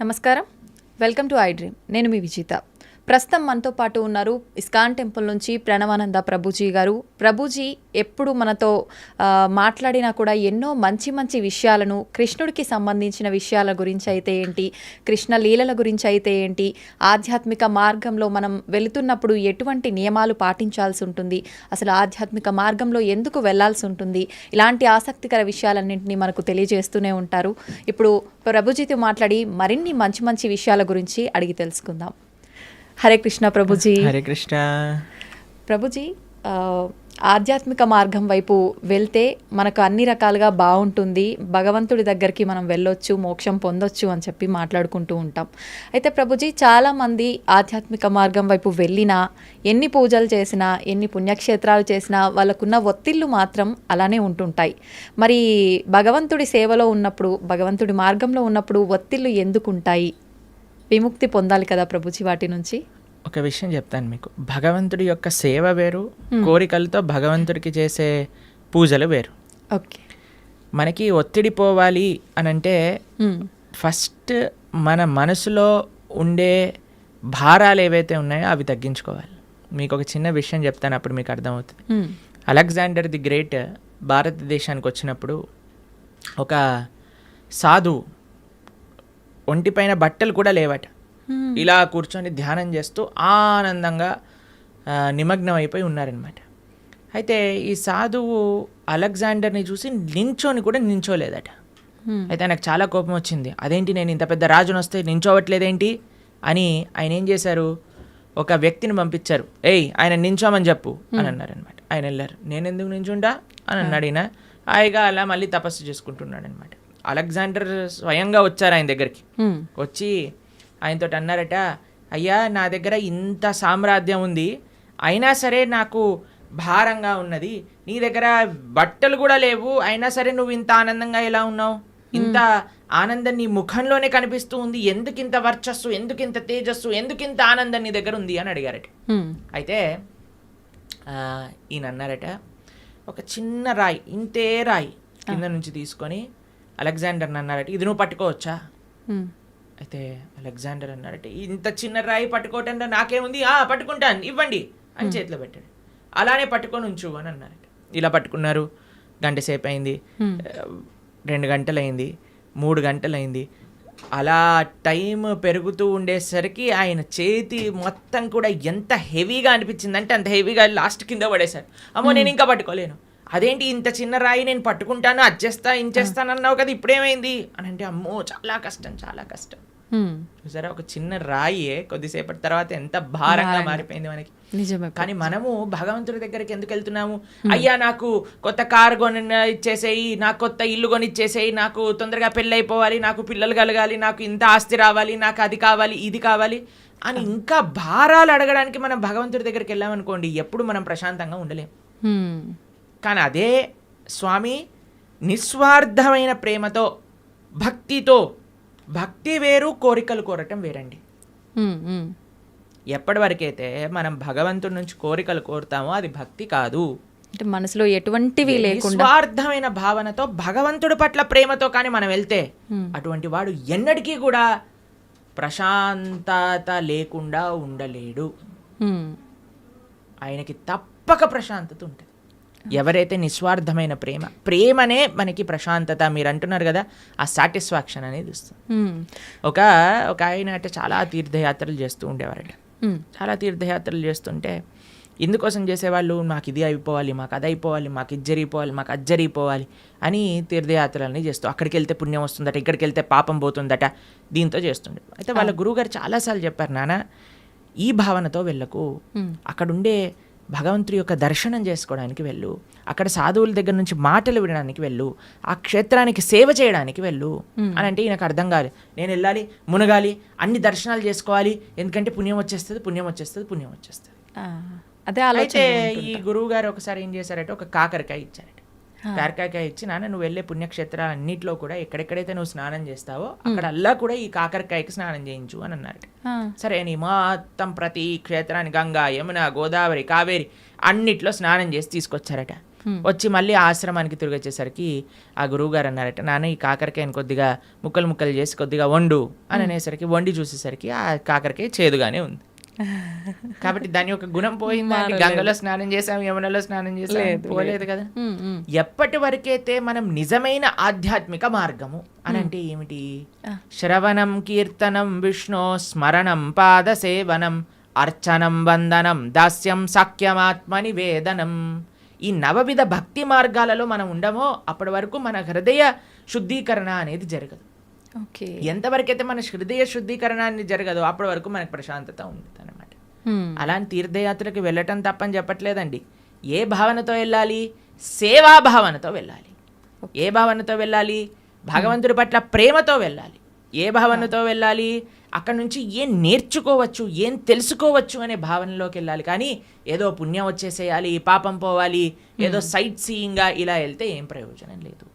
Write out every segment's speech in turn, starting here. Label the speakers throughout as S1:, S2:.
S1: నమస్కారం, welcome to I dream. నేను మీ విజిత. ప్రస్తుతం మనతో పాటు ఉన్నారు ఇస్కాన్ టెంపుల్ నుంచి ప్రణవానంద ప్రభుజీ గారు. ప్రభుజీ ఎప్పుడు మనతో మాట్లాడినా కూడా ఎన్నో మంచి మంచి విషయాలను, కృష్ణుడికి సంబంధించిన విషయాల గురించి అయితే ఏంటి, కృష్ణ లీలల గురించి అయితే ఏంటి, ఆధ్యాత్మిక మార్గంలో మనం వెళుతున్నప్పుడు ఎటువంటి నియమాలు పాటించాల్సి ఉంటుంది, అసలు ఆధ్యాత్మిక మార్గంలో ఎందుకు వెళ్లాల్సి ఉంటుంది, ఇలాంటి ఆసక్తికర విషయాలన్నింటినీ మనకు తెలియజేస్తూనే ఉంటారు. ఇప్పుడు ప్రభుజీతో మాట్లాడి మరిన్ని మంచి మంచి విషయాల గురించి అడిగి తెలుసుకుందాం. హరే కృష్ణ ప్రభుజీ.
S2: హరే కృష్ణ
S1: ప్రభుజీ. ఆధ్యాత్మిక మార్గం వైపు వెళ్తే మనకు అన్ని రకాలుగా బాగుంటుంది, భగవంతుడి దగ్గరికి మనం వెళ్ళొచ్చు, మోక్షం పొందొచ్చు అని చెప్పి మాట్లాడుకుంటూ ఉంటాం. అయితే ప్రభుజీ, చాలామంది ఆధ్యాత్మిక మార్గం వైపు వెళ్ళినా, ఎన్ని పూజలు చేసినా, ఎన్ని పుణ్యక్షేత్రాలు చేసినా వాళ్ళకున్న ఒత్తిళ్ళు మాత్రం అలానే ఉంటుంటాయి. మరి భగవంతుడి సేవలో ఉన్నప్పుడు, భగవంతుడి మార్గంలో ఉన్నప్పుడు ఒత్తిళ్ళు ఎందుకు ఉంటాయి? విముక్తి పొందాలి కదా ప్రభుజీ వాటి నుంచి.
S2: ఒక విషయం చెప్తాను మీకు. భగవంతుడి యొక్క సేవ వేరు, కోరికలతో భగవంతుడికి చేసే పూజలు వేరు.
S1: ఓకే.
S2: మనకి ఒత్తిడి పోవాలి అని అంటే ఫస్ట్ మన మనసులో ఉండే భారాలు ఏవైతే ఉన్నాయో అవి తగ్గించుకోవాలి. మీకు ఒక చిన్న విషయం చెప్తాను, అప్పుడు మీకు అర్థమవుతుంది. అలెగ్జాండర్ ది గ్రేట్ భారతదేశానికి వచ్చినప్పుడు ఒక సాధువు ఒంటిపైన బట్టలు కూడా లేవట, ఇలా కూర్చొని ధ్యానం చేస్తూ ఆనందంగా నిమగ్నం అయిపోయి ఉన్నారనమాట. అయితే ఈ సాధువు అలెగ్జాండర్ని చూసి నించోని కూడా నించోలేదట. అయితే ఆయనకు చాలా కోపం వచ్చింది. అదేంటి, నేను ఇంత పెద్ద రాజును వస్తే నించోవట్లేదేంటి అని ఆయన ఏం చేశారు, ఒక వ్యక్తిని పంపించారు. ఆయన నించోమని చెప్పు అని అన్నారనమాట. ఆయన వెళ్ళారు. నేను ఎందుకు నించుంటా అని అన్నాడు. ఈయన హాయిగా అలా మళ్ళీ తపస్సు చేసుకుంటున్నాడు అనమాట. అలెగ్జాండర్ స్వయంగా వచ్చారు ఆయన దగ్గరికి. వచ్చి ఆయనతో అన్నారట, అయ్యా నా దగ్గర ఇంత సామ్రాజ్యం ఉంది, అయినా సరే నాకు భారంగా ఉన్నది, నీ దగ్గర బట్టలు కూడా లేవు, అయినా సరే నువ్వు ఇంత ఆనందంగా ఎలా ఉన్నావు, ఇంత ఆనందం నీ ముఖంలోనే కనిపిస్తూ ఉంది, ఎందుకింత వర్చస్సు, ఎందుకింత తేజస్సు, ఎందుకింత ఆనందం నీ దగ్గర ఉంది అని అడిగారట. అయితే ఈయన అన్నారట, ఒక చిన్న రాయి, ఇంతే రాయి కింద నుంచి తీసుకొని అలెగ్జాండర్ అన్నారట, ఇది నువ్వు పట్టుకోవచ్చా? అయితే అలెగ్జాండర్ అన్నారట, ఇంత చిన్న రాయి పట్టుకోవటంలో నాకేముంది, పట్టుకుంటాను, ఇవ్వండి అని చేతిలో పెట్టాడు. అలానే పట్టుకొని ఉంచు అని అన్నారట. ఇలా పట్టుకున్నారు. గంట సేపు అయింది, 2 గంటలు అయింది, 3 గంటలు అయింది. అలా టైం పెరుగుతూ ఉండేసరికి ఆయన చేతి మొత్తం కూడా ఎంత హెవీగా అనిపించిందంటే అంత హెవీగా లాస్ట్ కింద పడేశారు. అమ్మో నేను ఇంకా పట్టుకోలేను, అదేంటి ఇంత చిన్న రాయి నేను పట్టుకుంటాను, అచ్చేస్తా ఇంచేస్తాను అన్నావు కదా, ఇప్పుడేమైంది అని అంటే, అమ్మో చాలా కష్టం, చాలా కష్టం. చూసారా, ఒక చిన్న రాయే కొద్దిసేపటి తర్వాత ఎంత భారంగా మారిపోయింది మనకి. కానీ మనము భగవంతుడి దగ్గరికి ఎందుకు వెళ్తున్నాము? అయ్యా నాకు కొత్త కారు కొని ఇచ్చేసేయి, నాకు కొత్త ఇల్లు కొని ఇచ్చేసేయి, నాకు తొందరగా పెళ్ళి అయిపోవాలి, నాకు పిల్లలు కలగాలి, నాకు ఇంత ఆస్తి రావాలి, నాకు అది కావాలి, ఇది కావాలి అని ఇంకా భారాలు అడగడానికి మనం భగవంతుడి దగ్గరికి వెళ్ళామనుకోండి, ఎప్పుడు మనం ప్రశాంతంగా ఉండలేం. కానీ అదే స్వామి నిస్వార్థమైన ప్రేమతో, భక్తితో, భక్తి వేరు, కోరికలు కోరటం వేరండి. ఎప్పటి వరకైతే మనం భగవంతుడి నుంచి కోరికలు కోరుతామో అది భక్తి కాదు.
S1: అంటే మనసులో ఎటువంటివి లేకుండా
S2: నిస్వార్థమైన భావనతో, భగవంతుడి పట్ల ప్రేమతో కానీ మనం వెళ్తే అటువంటి వాడు ఎన్నటికీ కూడా ప్రశాంతత లేకుండా ఉండలేడు. ఆయనకి తప్పక ప్రశాంతత ఉంటుంది. ఎవరైతే నిస్వార్థమైన ప్రేమనే మనకి ప్రశాంతత, మీరు అంటున్నారు కదా, ఆ సాటిస్ఫాక్షన్ అనేది ఇస్తుంది. ఒక ఆయన అంటే చాలా తీర్థయాత్రలు చేస్తూ ఉండేవారట. చాలా తీర్థయాత్రలు చేస్తుంటే ఎందుకోసం చేసేవాళ్ళు, మాకు ఇది అయిపోవాలి, మాకు అది అయిపోవాలి, మాకు ఇది జరిగిపోవాలి, మాకు అది జరిగిపోవాలి అని తీర్థయాత్రలని చేస్తూ, అక్కడికి వెళ్తే పుణ్యం వస్తుందట, ఇక్కడికి వెళ్తే పాపం పోతుందట, దీంతో చేస్తుండే. అయితే వాళ్ళ గురువుగారు చాలాసార్లు చెప్పారు, నాన్న ఈ భావనతో వెళ్ళకు, అక్కడుండే భగవంతుడి యొక్క దర్శనం చేసుకోవడానికి వెళ్ళు, అక్కడ సాధువుల దగ్గర నుంచి మాటలు వినడానికి వెళ్ళు, ఆ క్షేత్రానికి సేవ చేయడానికి వెళ్ళు అని అంటే ఈయనకు అర్థం కాదు. నేను వెళ్ళాలి, మునగాలి, అన్ని దర్శనాలు చేసుకోవాలి, ఎందుకంటే పుణ్యం వచ్చేస్తుంది, పుణ్యం వచ్చేస్తుంది, పుణ్యం వచ్చేస్తుంది. అయితే ఈ గురువు గారు ఒకసారి ఏం చేశారంటే, ఒక కాకరకాయ ఇచ్చారట. కాకరకాయ ఇచ్చి, నాన్న నువ్వు వెళ్ళే పుణ్యక్షేత్రాలు అన్నింటిలో కూడా ఎక్కడెక్కడైతే నువ్వు స్నానం చేస్తావో అక్కడ అల్లా కూడా ఈ కాకరకాయకి స్నానం చేయించు అని అన్నారట. సరే అని మొత్తం ప్రతి క్షేత్రాన్ని గంగా, యమున, గోదావరి, కావేరి అన్నిట్లో స్నానం చేసి తీసుకొచ్చారట. వచ్చి మళ్ళీ ఆశ్రమానికి తిరిగి వచ్చేసరికి ఆ గురువు గారు అన్నారట, నాన్న ఈ కాకరకాయని కొద్దిగా ముక్కలు ముక్కలు చేసి కొద్దిగా వండు అని అనేసరికి వండి చూసేసరికి ఆ కాకరకాయ చేదుగానే ఉంది. కాబట్టి దాని యొక్క గుణం పోయిందా? గంగలో స్నానం చేసాం, యమునలో స్నానం చేసాం, పోలేదు కదా. ఎప్పటి వరకైతే మనం నిజమైన ఆధ్యాత్మిక మార్గము అని అంటే ఏమిటి? శ్రవణం కీర్తనం విష్ణు స్మరణం పాద సేవనం అర్చనం వందనం దాస్యం సాఖ్యమాత్మ నివేదనం. ఈ నవవిధ భక్తి మార్గాలలో మనం ఉండమో అప్పటి వరకు మన హృదయ శుద్ధీకరణ అనేది జరగదు. ఎంతవరకైతే మన హృదయ శుద్ధీకరణ అనేది జరగదో అప్పటి వరకు మనకు ప్రశాంతత ఉంటుంది అనమాట. అలాంటి తీర్థయాత్రకి వెళ్ళటం తప్పని చెప్పట్లేదండి. ఏ భావనతో వెళ్ళాలి? సేవా భావనతో వెళ్ళాలి. ఏ భావనతో వెళ్ళాలి? భగవంతుడి పట్ల ప్రేమతో వెళ్ళాలి. ఏ భావనతో వెళ్ళాలి? అక్కడ నుంచి ఏం నేర్చుకోవచ్చు, ఏం తెలుసుకోవచ్చు అనే భావనలోకి వెళ్ళాలి. కానీ ఏదో పుణ్యం వచ్చేసేయాలి, పాపం పోవాలి, ఏదో సైట్ సీయింగ్గా ఇలా వెళ్తే ఏం ప్రయోజనం లేదు.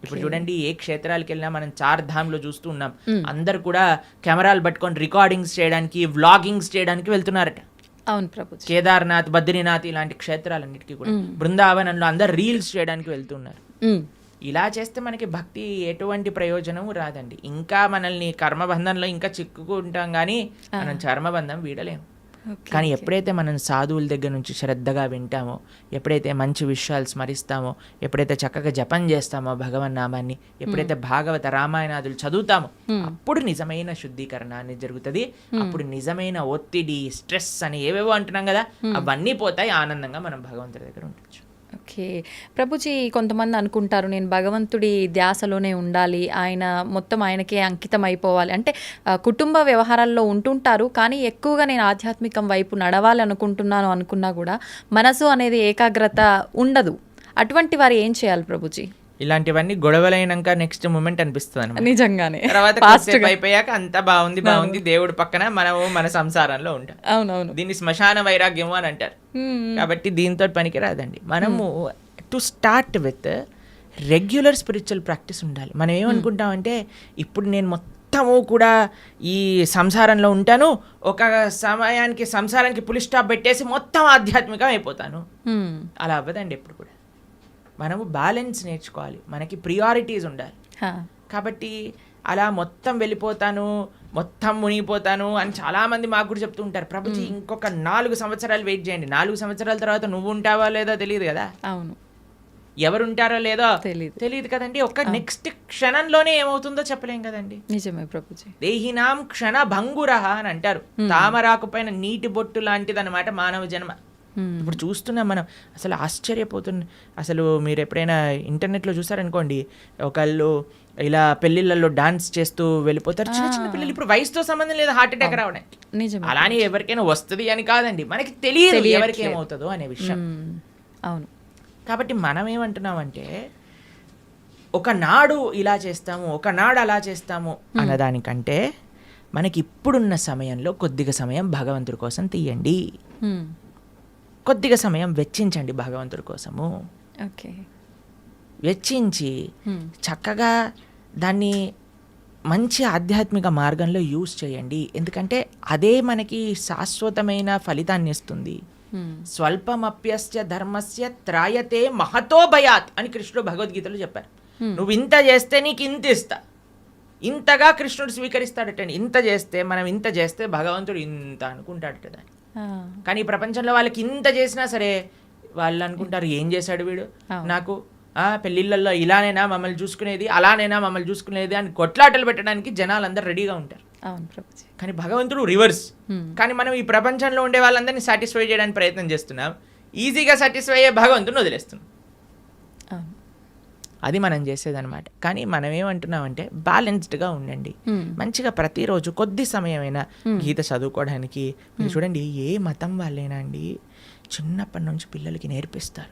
S2: ఇప్పుడు చూడండి, ఏ క్షేత్రాలకు వెళ్ళినా మనం 4 ధామ్లో చూస్తూ ఉన్నాం. అందరు కూడా కెమెరాలు పట్టుకొని రికార్డింగ్స్ చేయడానికి, వ్లాగింగ్స్ చేయడానికి వెళ్తున్నారట.
S1: అవును ప్రభు.
S2: కేదార్నాథ్, బద్రీనాథ్ ఇలాంటి క్షేత్రాలన్నిటికీ కూడా బృందావనంలో అందరు రీల్స్ చేయడానికి వెళ్తున్నారు. ఇలా చేస్తే మనకి భక్తి ఎటువంటి ప్రయోజనం రాదండి. ఇంకా మనల్ని కర్మబంధంలో ఇంకా చిక్కుకుంటాం, కానీ మనం చర్మబంధం వీడలేము. కానీ ఎప్పుడైతే మనం సాధువుల దగ్గర నుంచి శ్రద్ధగా వింటామో, ఎప్పుడైతే మంచి విషయాలు స్మరిస్తామో, ఎప్పుడైతే చక్కగా జపం చేస్తామో భగవన్ నామాన్ని, ఎప్పుడైతే భాగవత రామాయణాదులు చదువుతామో అప్పుడు నిజమైన శుద్ధీకరణ అనేది జరుగుతుంది. అప్పుడు నిజమైన ఒత్తిడి, స్ట్రెస్ అని ఏవేవో అంటున్నాం కదా, అవన్నీ పోతాయి. ఆనందంగా మనం భగవంతుడి దగ్గర ఉండొచ్చు.
S1: ఓకే ప్రభుజీ, కొంతమంది అనుకుంటారు నేను భగవంతుడి ధ్యాసలోనే ఉండాలి, ఆయన మొత్తం ఆయనకే అంకితం అయిపోవాలి అంటే కుటుంబ వ్యవహారాల్లో ఉంటుంటారు, కానీ ఎక్కువగా నేను ఆధ్యాత్మికం వైపు నడవాలి అనుకుంటున్నాను అనుకున్నా కూడా మనసు అనేది ఏకాగ్రత ఉండదు. అటువంటి వారు ఏం చేయాలి ప్రభుజీ?
S2: ఇలాంటివన్నీ గొడవలైనాక నెక్స్ట్ మూమెంట్ అనిపిస్తుంది
S1: నిజంగానే.
S2: తర్వాత అయిపోయాక అంతా బాగుంది దేవుడి పక్కన మనము మన సంసారంలో ఉంటాం.
S1: అవునవును,
S2: దీన్ని శ్మశాన వైరాగ్యము అని అంటారు. కాబట్టి దీంతో పనికి రాదండి. మనము to start with regular spiritual practice ఉండాలి. మనం ఏమనుకుంటామంటే ఇప్పుడు నేను మొత్తము కూడా ఈ సంసారంలో ఉంటాను, ఒక సమయానికి సంసారానికి పులి స్టాప్ పెట్టేసి మొత్తం ఆధ్యాత్మికం అయిపోతాను. అలా అవ్వదండి ఎప్పుడు కూడా. మనము బ్యాలెన్స్ నేర్చుకోవాలి, మనకి ప్రియారిటీస్ ఉండాలి. కాబట్టి అలా మొత్తం వెళ్ళిపోతాను, మొత్తం మునిగిపోతాను అని చాలామంది మాకు కూడా చెప్తూ ఉంటారు. ప్రభుజీ ఇంకొక 4 సంవత్సరాలు వెయిట్ చేయండి, 4 సంవత్సరాల తర్వాత నువ్వు ఉంటావో లేదో తెలియదు కదా. అవును, ఎవరు ఉంటారో లేదో తెలియదు కదండి. ఒక నెక్స్ట్ క్షణంలోనే ఏమవుతుందో చెప్పలేం కదండి.
S1: నిజమే ప్రభుజీ.
S2: దేహినాం క్షణ భంగురహ అని అంటారు. తామరాకు పైన నీటి బొట్టు లాంటిది అనమాట మానవ జన్మ. ఇప్పుడు చూస్తున్నాం మనం, అసలు ఆశ్చర్యపోతుంది. అసలు మీరు ఎప్పుడైనా ఇంటర్నెట్లో చూసారనుకోండి, ఒకళ్ళు ఇలా పెళ్లిళ్ళల్లో డాన్స్ చేస్తూ వెళ్ళిపోతారు. చిన్న చిన్న పిల్లలు, ఇప్పుడు వయసుతో సంబంధం లేదు హార్ట్ అటాక్ రావడం. అలానే ఎవరికైనా వస్తుంది అని కాదండి, మనకి తెలియదు ఎవరికి ఏమవుతుందో అనే విషయం.
S1: అవును.
S2: కాబట్టి మనం ఏమంటున్నామంటే ఒకనాడు ఇలా చేస్తాము, ఒకనాడు అలా చేస్తాము అన్నదానికంటే మనకి ఇప్పుడున్న సమయంలో కొద్దిగా సమయం భగవంతుడి కోసం తీయండి, కొద్దిగా సమయం వెచ్చించండి భగవంతుడి కోసము.
S1: ఓకే,
S2: వెచ్చించి చక్కగా దాన్ని మంచి ఆధ్యాత్మిక మార్గంలో యూజ్ చేయండి. ఎందుకంటే అదే మనకి శాశ్వతమైన ఫలితాన్ని ఇస్తుంది. స్వల్పమప్యస్య ధర్మస్య త్రాయతే మహతో భయాత్ అని కృష్ణుడు భగవద్గీతలో చెప్పారు. నువ్వు ఇంత చేస్తే నీకు ఇంత ఇస్తా, ఇంతగా కృష్ణుడు స్వీకరిస్తాడటండి. ఇంత చేస్తే, మనం ఇంత చేస్తే భగవంతుడు ఇంత అనుకుంటాడట దాన్ని. కానీ ఈ ప్రపంచంలో వాళ్ళకి ఇంత చేసినా సరే వాళ్ళు అనుకుంటారు ఏం చేశాడు వీడు, నాకు పెళ్ళిళ్ళల్లో ఇలానైనా మమ్మల్ని చూసుకునేది, అలానైనా మమ్మల్ని చూసుకునేది అని కొట్లాటలు పెట్టడానికి జనాలు అందరూ రెడీగా ఉంటారు. కానీ భగవంతుడు రివర్స్. కానీ మనం ఈ ప్రపంచంలో ఉండే వాళ్ళందరినీ సాటిస్ఫై చేయడానికి ప్రయత్నం చేస్తున్నాం, ఈజీగా సాటిస్ఫై అయ్యే భగవంతుని వదిలేస్తున్నాం. అది మనం చేసేదన్నమాట. కానీ మనం ఏమంటున్నామంటే బ్యాలెన్స్డ్గా ఉండండి. మంచిగా ప్రతిరోజు కొద్ది సమయమైనా గీత చదువుకోవడానికి. మీరు చూడండి, ఏ మతం వాళ్ళైనా అండి చిన్నప్పటి నుంచి పిల్లలకి నేర్పిస్తారు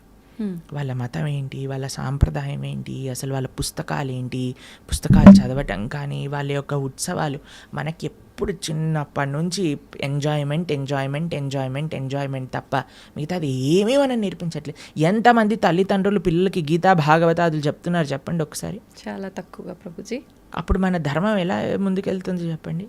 S2: వాళ్ళ మతం ఏంటి, వాళ్ళ సాంప్రదాయం ఏంటి, అసలు వాళ్ళ పుస్తకాలు ఏంటి, పుస్తకాలు చదవటం కానీ వాళ్ళ యొక్క ఉత్సవాలు. మనకి ఎప్పుడు చిన్నప్పటి నుంచి ఎంజాయ్మెంట్ ఎంజాయ్మెంట్ ఎంజాయ్మెంట్ ఎంజాయ్మెంట్ తప్ప మిగతాది ఏమీ మనం నేర్పించట్లేదు. ఎంతమంది తల్లిదండ్రులు పిల్లలకి గీతా భాగవతాదులు చెప్తున్నారు చెప్పండి ఒకసారి?
S1: చాలా తక్కువగా ప్రభుజీ.
S2: అప్పుడు మన ధర్మం ఎలా ముందుకెళ్తుంది చెప్పండి?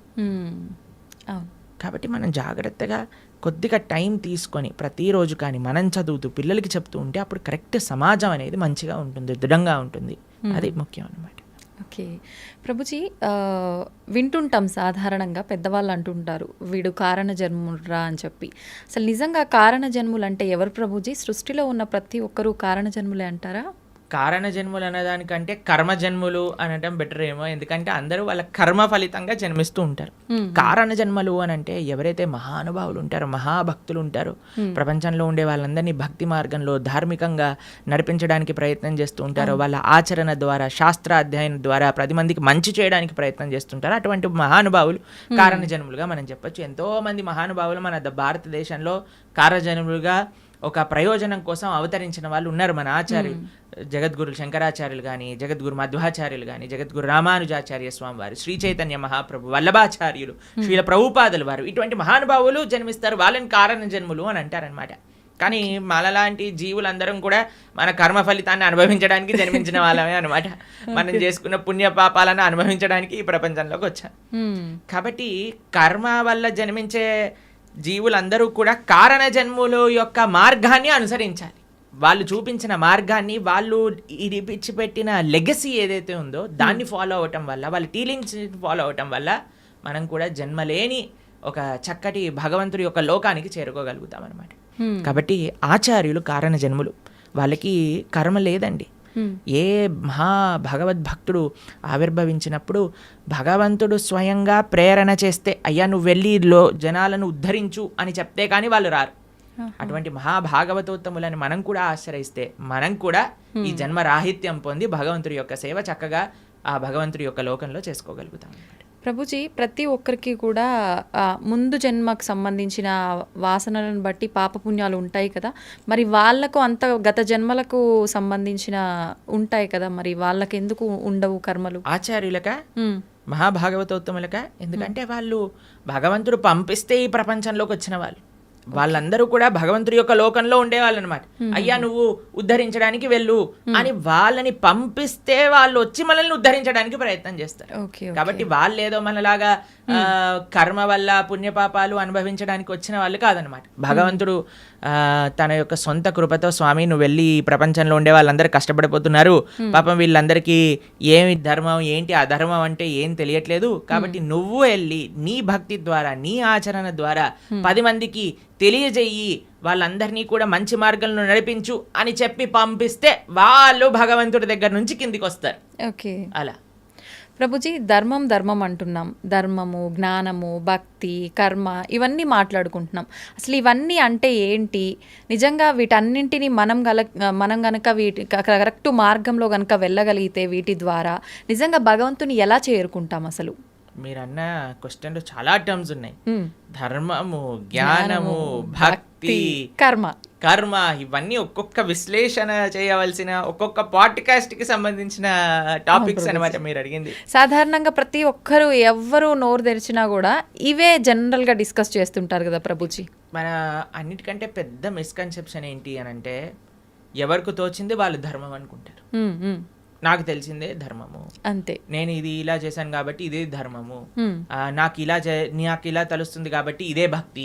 S2: కాబట్టి మనం జాగ్రత్తగా కొద్దిగా టైం తీసుకొని ప్రతిరోజు కానీ మనం చదువుతూ పిల్లలకి చెప్తూ ఉంటే అప్పుడు కరెక్ట్ సమాజం అనేది మంచిగా ఉంటుంది, దృఢంగా ఉంటుంది. అది ముఖ్యం అన్నమాట.
S1: ఓకే ప్రభుజీ, వింటుంటాం సాధారణంగా పెద్దవాళ్ళు అంటుంటారు వీడు కారణ జన్మురా అని చెప్పి. అసలు నిజంగా కారణ జన్ములు అంటే ఎవరు ప్రభుజీ? సృష్టిలో ఉన్న ప్రతి ఒక్కరూ కారణ జన్ములే అంటారా?
S2: కారణ జన్ములు అనేదానికంటే కర్మ జన్ములు అనడం బెటర్ ఏమో, ఎందుకంటే అందరూ వాళ్ళ కర్మ ఫలితంగా జన్మిస్తూ ఉంటారు. కారణ జన్మలు అని అంటే ఎవరైతే మహానుభావులు ఉంటారో, మహాభక్తులు ఉంటారో, ప్రపంచంలో ఉండే వాళ్ళందరినీ భక్తి మార్గంలో ధార్మికంగా నడిపించడానికి ప్రయత్నం చేస్తూ ఉంటారో, వాళ్ళ ఆచరణ ద్వారా, శాస్త్ర అధ్యయనం ద్వారా 10 మందికి మంచి చేయడానికి ప్రయత్నం చేస్తుంటారు. అటువంటి మహానుభావులు కారణ జన్ములుగా మనం చెప్పొచ్చు. ఎంతో మంది మహానుభావులు మన భారతదేశంలో కారణ జన్ములుగా ఒక ప్రయోజనం కోసం అవతరించిన వాళ్ళు ఉన్నారు. మన ఆచార్యులు జగద్గురు శంకరాచార్యులు కానీ, జగద్గురు మధ్వాచార్యులు కానీ, జగద్గురు రామానుజాచార్య స్వామి వారు, శ్రీ చైతన్య మహాప్రభు, వల్లభాచార్యులు, శ్రీల ప్రభుపాదులు వారు, ఇటువంటి మహానుభావులు జన్మిస్తారు. వాళ్ళని కారణ జన్ములు అని అంటారనమాట. కానీ మనలాంటి జీవులందరం కూడా మన కర్మ ఫలితాన్ని అనుభవించడానికి జన్మించిన వాళ్ళమే అనమాట. మనం చేసుకున్న పుణ్య పాపాలను అనుభవించడానికి ఈ ప్రపంచంలోకి వచ్చాం. కాబట్టి కర్మ వల్ల జన్మించే జీవులందరూ కూడా కారణ జన్ముల యొక్క మార్గాన్ని అనుసరించాలి. వాళ్ళు చూపించిన మార్గాన్ని, వాళ్ళు ఇడిపించిపెట్టిన లెగసీ ఏదైతే ఉందో దాన్ని ఫాలో అవటం వల్ల, వాళ్ళ టీలింగ్స్ ఫాలో అవటం వల్ల మనం కూడా జన్మలేని ఒక చక్కటి భగవంతుడి యొక్క లోకానికి చేరుకోగలుగుతాం అనమాట. కాబట్టి ఆచార్యులు కారణ జన్ములు, వాళ్ళకి కర్మ లేదండి. ఏ మహా భగవద్భక్తుడు ఆవిర్భవించినప్పుడు భగవంతుడు స్వయంగా ప్రేరణ చేస్తే, అయ్యా నువ్వు వెళ్ళి జనాలను ఉద్ధరించు అని చెప్తే కానీ వాళ్ళు రారు. అటువంటి మహాభాగవతోత్తములని మనం కూడా ఆశ్రయిస్తే మనం కూడా ఈ జన్మ రాహిత్యం పొంది భగవంతుడి యొక్క సేవ చక్కగా ఆ భగవంతుడి యొక్క లోకంలో చేసుకోగలుగుతాం.
S1: ప్రభుజీ, ప్రతి ఒక్కరికి కూడా ముందు జన్మకు సంబంధించిన వాసనలను బట్టి పాపపుణ్యాలు ఉంటాయి కదా, మరి వాళ్ళకు అంత గత జన్మలకు సంబంధించిన ఉంటాయి కదా, మరి వాళ్ళకి ఎందుకు ఉండవు కర్మలు?
S2: ఆచార్యులక, మహాభాగవతోత్తములక, ఎందుకంటే వాళ్ళు భగవంతుడు పంపిస్తే ఈ ప్రపంచంలోకి వచ్చిన వాళ్ళు. వాళ్ళందరూ కూడా భగవంతుడి యొక్క లోకంలో ఉండేవాళ్ళు అనమాట. అయ్యా నువ్వు ఉద్ధరించడానికి వెళ్ళు అని వాళ్ళని పంపిస్తే వాళ్ళు వచ్చి మనల్ని ఉద్ధరించడానికి ప్రయత్నం చేస్తారు. కాబట్టి వాళ్ళు ఏదో మనలాగా కర్మ వల్ల పుణ్యపాపాలు అనుభవించడానికి వచ్చిన వాళ్ళు కాదనమాట. భగవంతుడు తన యొక్క సొంత కృపతో, స్వామి నువ్వు వెళ్ళి ఈ ప్రపంచంలో ఉండే వాళ్ళందరూ కష్టపడిపోతున్నారు, పాపం వీళ్ళందరికీ ఏమి ధర్మం ఏంటి అధర్మం అంటే ఏం తెలియట్లేదు, కాబట్టి నువ్వు వెళ్ళి నీ భక్తి ద్వారా, నీ ఆచరణ ద్వారా 10 మందికి తెలియజేయి, వాళ్ళందరినీ కూడా మంచి మార్గంలో నడిపించు అని చెప్పి పంపిస్తే వాళ్ళు భగవంతుడి దగ్గర నుంచి కిందికి వస్తారు.
S1: ఓకే,
S2: అలా
S1: ప్రభుజీ, ధర్మం అంటున్నాం. ధర్మము, జ్ఞానము, భక్తి, కర్మ ఇవన్నీ మాట్లాడుకుంటున్నాం. అసలు ఇవన్నీ అంటే ఏంటి? నిజంగా వీటన్నింటినీ మనం గనక వీటి కరెక్ట్ మార్గంలో గనక వెళ్ళగలిగితే వీటి ద్వారా నిజంగా భగవంతుని ఎలా చేరుకుంటాం? అసలు
S2: మీరన్న క్వశ్చన్లో చాలా టర్మ్స్ ఉన్నాయి. ధర్మము, జ్ఞానము, భక్తి, కర్మ ఇవన్నీ ఒక్కొక్క విశ్లేషణ చేయవలసిన, ఒక్కొక్క పాడ్కాస్ట్ కి సంబంధించిన టాపిక్స్ అనమాట మీరు అడిగింది.
S1: సాధారణంగా ప్రతి ఒక్కరు ఎవ్వరు నోరు తెరిచినా కూడా ఇవే జనరల్ గా డిస్కస్ చేస్తుంటారు కదా ప్రభుజీ.
S2: మన అన్నిటికంటే పెద్ద మిస్కన్సెప్షన్ ఏంటి అని అంటే, ఎవరికి తోచింది వాళ్ళు ధర్మం అనుకుంటారు. నాకు తెలిసిందే ధర్మము, అంతే, నేను ఇది ఇలా చేశాను కాబట్టి ఇదే ధర్మము, నాకు ఇలా తెలుస్తుంది కాబట్టి ఇదే భక్తి,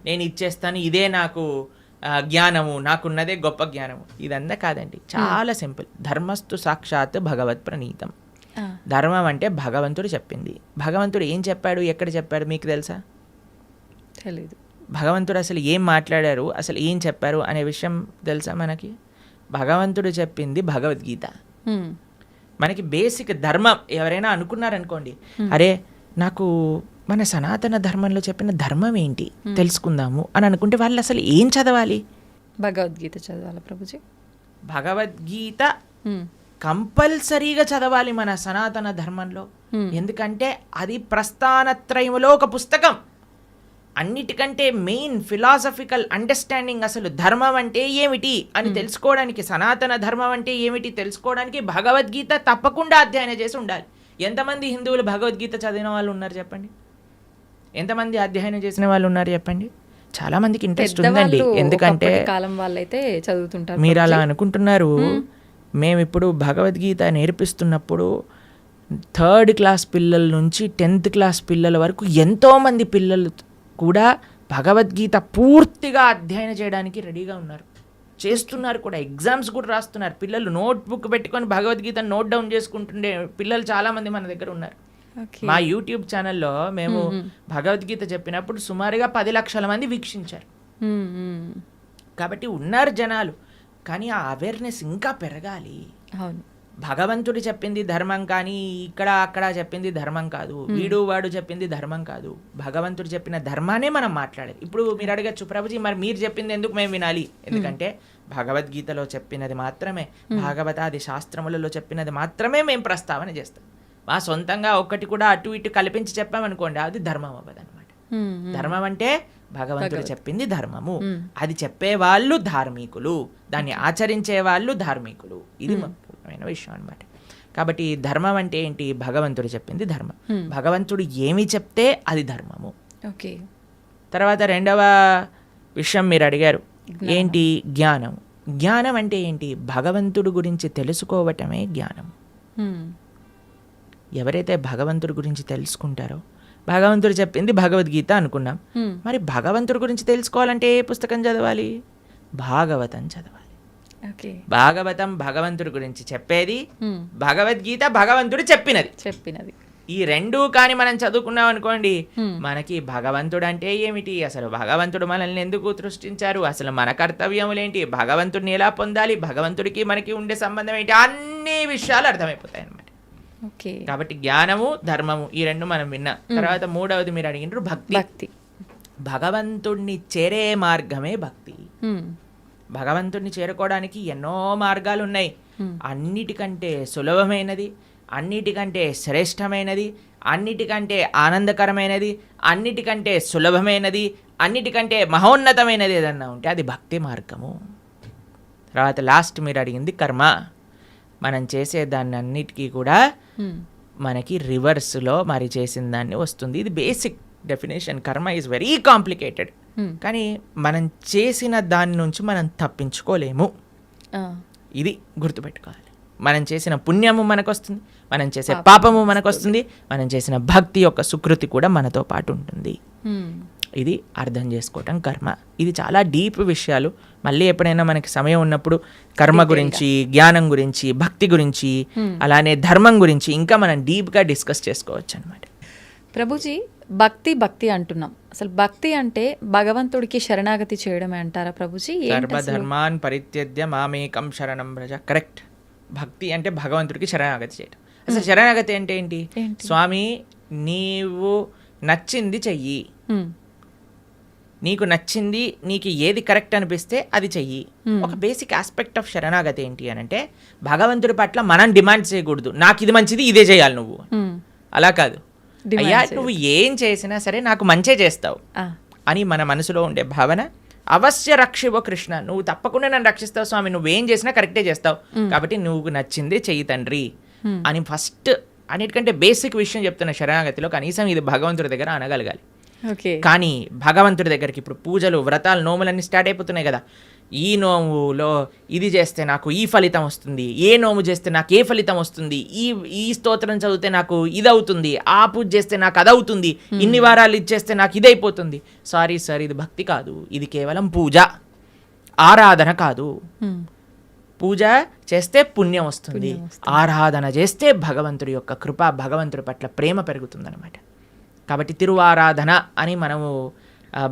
S2: నేను ఇచ్చేస్తాను ఇదే నాకు జ్ఞానము, నాకున్నదే గొప్ప జ్ఞానము. ఇదంతా కాదండి, చాలా సింపుల్. ధర్మస్తు సాక్షాత్ భగవత్ ప్రణీతం. ధర్మం అంటే భగవంతుడు చెప్పింది. భగవంతుడు ఏం చెప్పాడు, ఎక్కడ చెప్పాడు మీకు తెలుసా?
S1: తెలీదు.
S2: భగవంతుడు అసలు ఏం మాట్లాడారు, అసలు ఏం చెప్పారు అనే విషయం తెలుసా మనకి? భగవంతుడు చెప్పింది భగవద్గీత. మనకి బేసిక్ ధర్మం. ఎవరైనా అనుకున్నారనుకోండి, అరే నాకు మన సనాతన ధర్మంలో చెప్పిన ధర్మం ఏంటి తెలుసుకుందాము అని అనుకుంటే వాళ్ళు అసలు ఏం చదవాలి?
S1: భగవద్గీత చదవాలి ప్రభుజీ.
S2: భగవద్గీత కంపల్సరీగా చదవాలి మన సనాతన ధర్మంలో. ఎందుకంటే అది ప్రస్థానత్రయములో ఒక పుస్తకం. అన్నిటికంటే మెయిన్ ఫిలాసఫికల్ అండర్స్టాండింగ్, అసలు ధర్మం అంటే ఏమిటి అని తెలుసుకోవడానికి, సనాతన ధర్మం అంటే ఏమిటి తెలుసుకోవడానికి భగవద్గీత తప్పకుండా అధ్యయనం చేసి ఉండాలి. ఎంతమంది హిందువులు భగవద్గీత చదివిన వాళ్ళు ఉన్నారు చెప్పండి? ఎంతమంది అధ్యయనం చేసిన వాళ్ళు ఉన్నారు చెప్పండి? చాలా మందికి ఇంట్రెస్ట్ ఉందండి. ఎందుకంటే
S1: కాలం వాళ్ళైతే చదువుతుంటారు.
S2: మీరు అలా అనుకుంటున్నారు. మేము ఇప్పుడు భగవద్గీత నేర్పిస్తున్నప్పుడు 3rd క్లాస్ పిల్లల నుంచి 10th క్లాస్ పిల్లల వరకు ఎంతోమంది పిల్లలు కూడా భగవద్గీత పూర్తిగా అధ్యయనం చేయడానికి రెడీగా ఉన్నారు, చేస్తున్నారు కూడా, ఎగ్జామ్స్ కూడా రాస్తున్నారు. పిల్లలు నోట్బుక్ పెట్టుకొని భగవద్గీత నోట్ డౌన్ చేసుకుంటుండే పిల్లలు చాలామంది మన దగ్గర ఉన్నారు. మా యూట్యూబ్ ఛానల్లో మేము భగవద్గీత చెప్పినప్పుడు సుమారుగా 10 లక్షల మంది వీక్షించారు. కాబట్టి ఉన్నారు జనాలు, కానీ ఆ అవేర్నెస్ ఇంకా పెరగాలి.
S1: అవును,
S2: భగవంతుడు చెప్పింది ధర్మం కానీ ఇక్కడ అక్కడ చెప్పింది ధర్మం కాదు, వీడు వాడు చెప్పింది ధర్మం కాదు, భగవంతుడు చెప్పిన ధర్మానే మనం మాట్లాడాలి. ఇప్పుడు మీరు అడగచ్చు, ప్రభుజీ మరి మీరు చెప్పింది ఎందుకు మేము వినాలి? ఎందుకంటే భగవద్గీతలో చెప్పినది మాత్రమే, భాగవతాది శాస్త్రములలో చెప్పినది మాత్రమే మేము ప్రస్తావన చేస్తాం. మా సొంతంగా ఒక్కటి కూడా అటు ఇటు కల్పించి చెప్పామనుకోండి, అది ధర్మం అవ్వదు అనమాట. ధర్మం అంటే భగవంతుడు చెప్పింది ధర్మము, అది చెప్పేవాళ్ళు ధార్మికులు, దాన్ని ఆచరించే వాళ్ళు ధార్మికులు. ఇది ముఖ్యమైన విషయం అనమాట. కాబట్టి ధర్మం అంటే ఏంటి? భగవంతుడు చెప్పింది ధర్మం, భగవంతుడు ఏమి చెప్తే అది ధర్మము.
S1: ఓకే.
S2: తర్వాత రెండవ విషయం మీరు అడిగారు, ఏంటి? జ్ఞానం. జ్ఞానం అంటే ఏంటి? భగవంతుడు గురించి తెలుసుకోవటమే జ్ఞానం. ఎవరైతే భగవంతుడి గురించి తెలుసుకుంటారో, భగవంతుడు చెప్పింది భగవద్గీత అనుకున్నాం, మరి భగవంతుడి గురించి తెలుసుకోవాలంటే ఏ పుస్తకం చదవాలి? భాగవతం చదవాలి. భాగవతం భగవంతుడి గురించి చెప్పేది, భగవద్గీత భగవంతుడు చెప్పినది. ఈ రెండూ కానీ మనం చదువుకున్నాం అనుకోండి, మనకి భగవంతుడు అంటే ఏమిటి, అసలు భగవంతుడు మనల్ని ఎందుకు సృష్టించారు, అసలు మన కర్తవ్యములేంటి, భగవంతుడిని ఎలా పొందాలి, భగవంతుడికి మనకి ఉండే సంబంధం ఏంటి, అన్ని విషయాలు అర్థమైపోతాయి అన్నమాట. కాబట్టి జ్ఞానము ధర్మము ఈ రెండు మనం విన్నాం. తర్వాత మూడవది మీరు అడిగినారు భక్తి. భగవంతుడిని చేరే మార్గమే భక్తి. భగవంతుడిని చేరుకోవడానికి ఎన్నో మార్గాలు ఉన్నాయి. అన్నిటికంటే సులభమైనది, అన్నిటికంటే శ్రేష్టమైనది, అన్నిటికంటే ఆనందకరమైనది, అన్నిటికంటే సులభమైనది, అన్నిటికంటే మహోన్నతమైనది ఏదన్నా ఉంటే అది భక్తి మార్గము. తర్వాత లాస్ట్ మీరు అడిగింది కర్మ. మనం చేసే దాన్ని అన్నిటికీ కూడా మనకి రివర్స్లో మరి చేసిన దాన్ని వస్తుంది. ఇది బేసిక్ డెఫినేషన్. కర్మ ఈజ్ వెరీ కాంప్లికేటెడ్, కానీ మనం చేసిన దాని నుంచి మనం తప్పించుకోలేము. ఇది గుర్తుపెట్టుకోవాలి. మనం చేసిన పుణ్యము మనకు వస్తుంది, మనం చేసే పాపము మనకు వస్తుంది, మనం చేసిన భక్తి యొక్క సుకృతి కూడా మనతో పాటు ఉంటుంది. ఇది అర్థం చేసుకోవటం కర్మ. ఇది చాలా డీప్ విషయాలు. మళ్ళీ ఎప్పుడైనా మనకి సమయం ఉన్నప్పుడు కర్మ గురించి, జ్ఞానం గురించి, భక్తి గురించి, అలానే ధర్మం గురించి ఇంకా మనం డీప్గా డిస్కస్ చేసుకోవచ్చు అనమాట.
S1: ప్రభుజీ, భక్తి అంటున్నాం. అసలు భక్తి అంటే భగవంతుడికి శరణాగతి చేయడమే అంటారా ప్రభుజీ?
S2: సర్వధర్మాన్ పరిత్యజ్య మామేకం శరణం వ్రజ. కరెక్ట్. భక్తి అంటే భగవంతుడికి శరణాగతి చేయడం. అసలు శరణాగతి అంటే ఏంటి? స్వామి నీవు నచ్చింది చెయ్యి, నీకు నచ్చింది, నీకు ఏది కరెక్ట్ అనిపిస్తే అది చెయ్యి. ఒక బేసిక్ ఆస్పెక్ట్ ఆఫ్ శరణాగతి ఏంటి అని అంటే భగవంతుడి పట్ల మనం డిమాండ్ చేయకూడదు, నాకు ఇది మంచిది ఇదే చేయాలి నువ్వు. అలా కాదు, అయ్యా నువ్వు ఏం చేసినా సరే నాకు మంచే చేస్తావు అని మన మనసులో ఉండే భావన. అవశ్య రక్షివో కృష్ణ, నువ్వు తప్పకుండా నన్ను రక్షిస్తావు స్వామి, నువ్వేం చేసినా కరెక్టే చేస్తావు, కాబట్టి నువ్వు నచ్చిందే చెయ్యి తండ్రి అని ఫస్ట్ అన్నిటికంటే బేసిక్ విషయం చెప్తున్న శరణాగతిలో. కనీసం ఇది భగవంతుడి దగ్గర అనగలగాలి. కానీ భగవంతుడి దగ్గరికి ఇప్పుడు పూజలు, వ్రతాలు, నోములన్నీ స్టార్ట్ అయిపోతున్నాయి కదా. ఈ నోములో ఇది చేస్తే నాకు ఈ ఫలితం వస్తుంది, ఏ నోము చేస్తే నాకు ఏ ఫలితం వస్తుంది, ఈ స్తోత్రం చదివితే నాకు ఇది అవుతుంది, ఆ పూజ చేస్తే నాకు అది అవుతుంది, ఇన్ని వారాలు ఇది చేస్తే నాకు ఇది అయిపోతుంది. సారీ సార్, ఇది భక్తి కాదు, ఇది కేవలం పూజ, ఆరాధన కాదు. పూజ చేస్తే పుణ్యం వస్తుంది, ఆరాధన చేస్తే భగవంతుడి యొక్క కృప, భగవంతుడి పట్ల ప్రేమ పెరుగుతుందన్నమాట. కాబట్టి తిరువారాధన అని మనము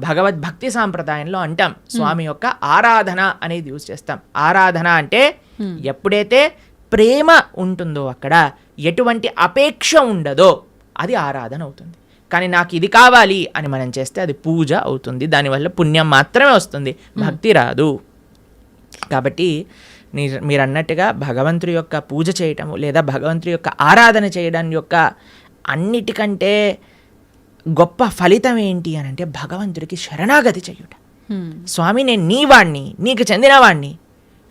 S2: భగవద్భక్తి సాంప్రదాయంలో అంటాం. స్వామి యొక్క ఆరాధన అనేది యూజ్ చేస్తాం. ఆరాధన అంటే ఎప్పుడైతే ప్రేమ ఉంటుందో, అక్కడ ఎటువంటి అపేక్ష ఉండదో అది ఆరాధన అవుతుంది. కానీ నాకు ఇది కావాలి అని మనం చేస్తే అది పూజ అవుతుంది, దానివల్ల పుణ్యం మాత్రమే వస్తుంది, భక్తి రాదు. కాబట్టి మీరు అన్నట్టుగా భగవంతుడి యొక్క పూజ చేయటము లేదా భగవంతుడి యొక్క ఆరాధన చేయడం యొక్క అన్నిటికంటే గొప్ప ఫలితం ఏంటి అని అంటే భగవంతుడికి శరణాగతి చేయుట. స్వామి నేను నీ వాణ్ణి, నీకు చెందినవాణ్ణి,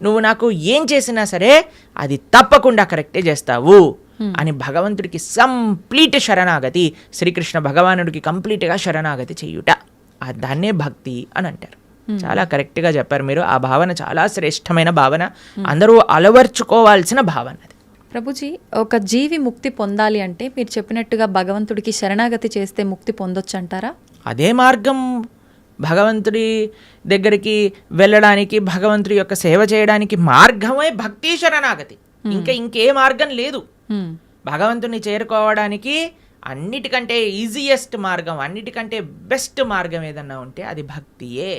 S2: నువ్వు నాకు ఏం చేసినా సరే అది తప్పకుండా కరెక్టే చేస్తావు అని భగవంతుడికి కంప్లీట్ శరణాగతి, శ్రీకృష్ణ భగవానుడికి కంప్లీట్గా శరణాగతి చేయుట, దాన్నే భక్తి అని అంటారు. చాలా కరెక్ట్గా చెప్పారు మీరు. ఆ భావన చాలా శ్రేష్టమైన భావన, అందరూ అలవర్చుకోవాల్సిన భావన అది.
S1: ప్రభుజీ, ఒక జీవి ముక్తి పొందాలి అంటే మీరు చెప్పినట్టుగా భగవంతుడికి శరణాగతి చేస్తే ముక్తి పొందొచ్చు అంటారా?
S2: అదే మార్గం భగవంతుడి దగ్గరికి వెళ్ళడానికి, భగవంతుడి యొక్క సేవ చేయడానికి మార్గమే భక్తి శరణాగతి. ఇంకే మార్గం లేదు. భగవంతుని చేరుకోవడానికి అన్నిటికంటే ఈజియెస్ట్ మార్గం, అన్నిటికంటే బెస్ట్ మార్గం ఏదన్నా ఉంటే అది భక్తియే.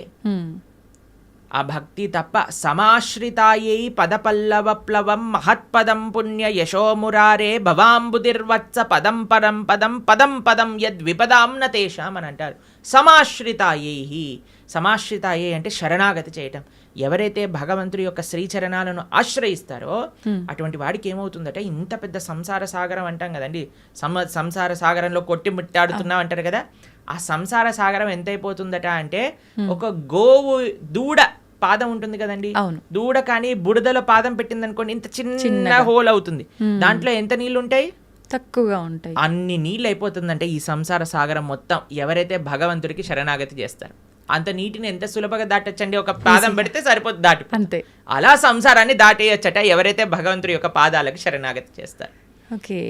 S2: ఆ భక్తి తప్ప సమాశ్రితాయై పదపల్లవప్లవం మహత్పదం పుణ్య యశోమురారే భవాంబుదిర్వత్స పదం పరం పదం పదం పదం యద్విపదాం న తేషాం అని అంటారు. సమాశ్రితాయై అంటే శరణాగతి చేయటం. ఎవరైతే భగవంతుడి యొక్క శ్రీచరణాలను ఆశ్రయిస్తారో అటువంటి వాడికి ఏమవుతుందట, ఇంత పెద్ద సంసార సాగరం అంటాం కదండి, సంసార సాగరంలో కొట్టి ముట్టాడుతున్నాం అంటారు కదా, ఆ సంసార సాగరం ఎంత అయిపోతుందట అంటే, ఒక గోవు దూడ పాదం ఉంటుంది కదండి, దూడ కానీ బురదలో పాదం పెట్టింది అనుకోండి, ఇంత చిన్న హోల్ అవుతుంది, దాంట్లో ఎంత నీళ్లు ఉంటాయి,
S1: తక్కువగా ఉంటాయి.
S2: అన్ని నీళ్ళు అయిపోతుందంటే ఈ సంసార సాగరం మొత్తం ఎవరైతే భగవంతుడికి శరణాగతి చేస్తారు. అంత నీటిని ఎంత సులభంగా దాటొచ్చండి, ఒక పాదం పెడితే సరిపోతుంది, దాటి అంతే. అలా సంసారాన్ని దాటేయచ్చట ఎవరైతే భగవంతుడి యొక్క పాదాలకు శరణాగతి చేస్తారు.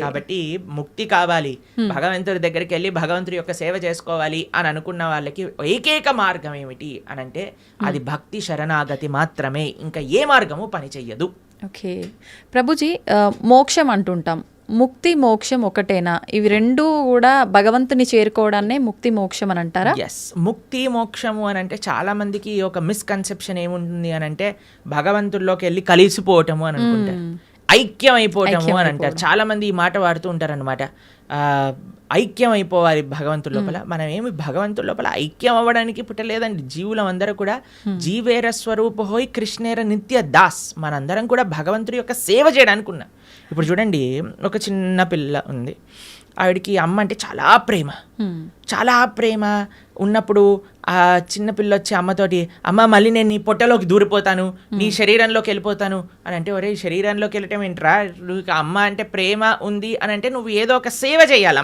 S2: కాబట్టి ముక్తి కావాలి, భగవంతుడి దగ్గరికి వెళ్ళి భగవంతుడి యొక్క సేవ చేసుకోవాలి అని అనుకున్న వాళ్ళకి ఏకైక మార్గం ఏమిటి అని అంటే అది భక్తి శరణాగతి మాత్రమే. ఇంకా ఏ మార్గము పని చెయ్యదు.
S1: ఓకే ప్రభుజీ, మోక్షం అంటుంటాం, ముక్తి మోక్షం ఒకటేనా? ఇవి రెండు కూడా భగవంతుని చేరుకోవడాన్నే ముక్తి మోక్షం అని అంటారా?
S2: ఎస్, ముక్తి మోక్షము అని అంటే చాలా మందికి ఒక మిస్కన్సెప్షన్ ఏముంటుంది అని అంటే భగవంతుల్లోకి వెళ్ళి కలిసిపోవటము అని అనుకుంటారు, ఐక్యం అయిపోవటము అని అంటారు. చాలా మంది ఈ మాట వాడుతూ ఉంటారు అనమాట. ఐక్యం అయిపోవాలి భగవంతుడి లోపల. మనం ఏమి భగవంతుడి లోపల ఐక్యం అవ్వడానికి పుట్టలేదండి. జీవులం అందరూ కూడా జీవేర స్వరూప హోయ్ కృష్ణేర నిత్య దాస్, మనందరం కూడా భగవంతుడి యొక్క సేవ చేయడానికి ఉన్నాం. ఇప్పుడు చూడండి, ఒక చిన్న పిల్ల ఉంది, ఆవిడికి అమ్మ అంటే చాలా ప్రేమ ఉన్నప్పుడు ఆ చిన్న పిల్ల వచ్చి అమ్మతోటి, అమ్మ మళ్ళీ నేను నీ పొట్టలోకి దూరిపోతాను, నీ శరీరంలోకి వెళ్ళిపోతాను అని అంటే, ఒరే శరీరంలోకి వెళ్ళటం ఏంట్రా, నువ్వు అమ్మ అంటే ప్రేమ ఉంది అని అంటే నువ్వు ఏదో ఒక సేవ చేయాలి,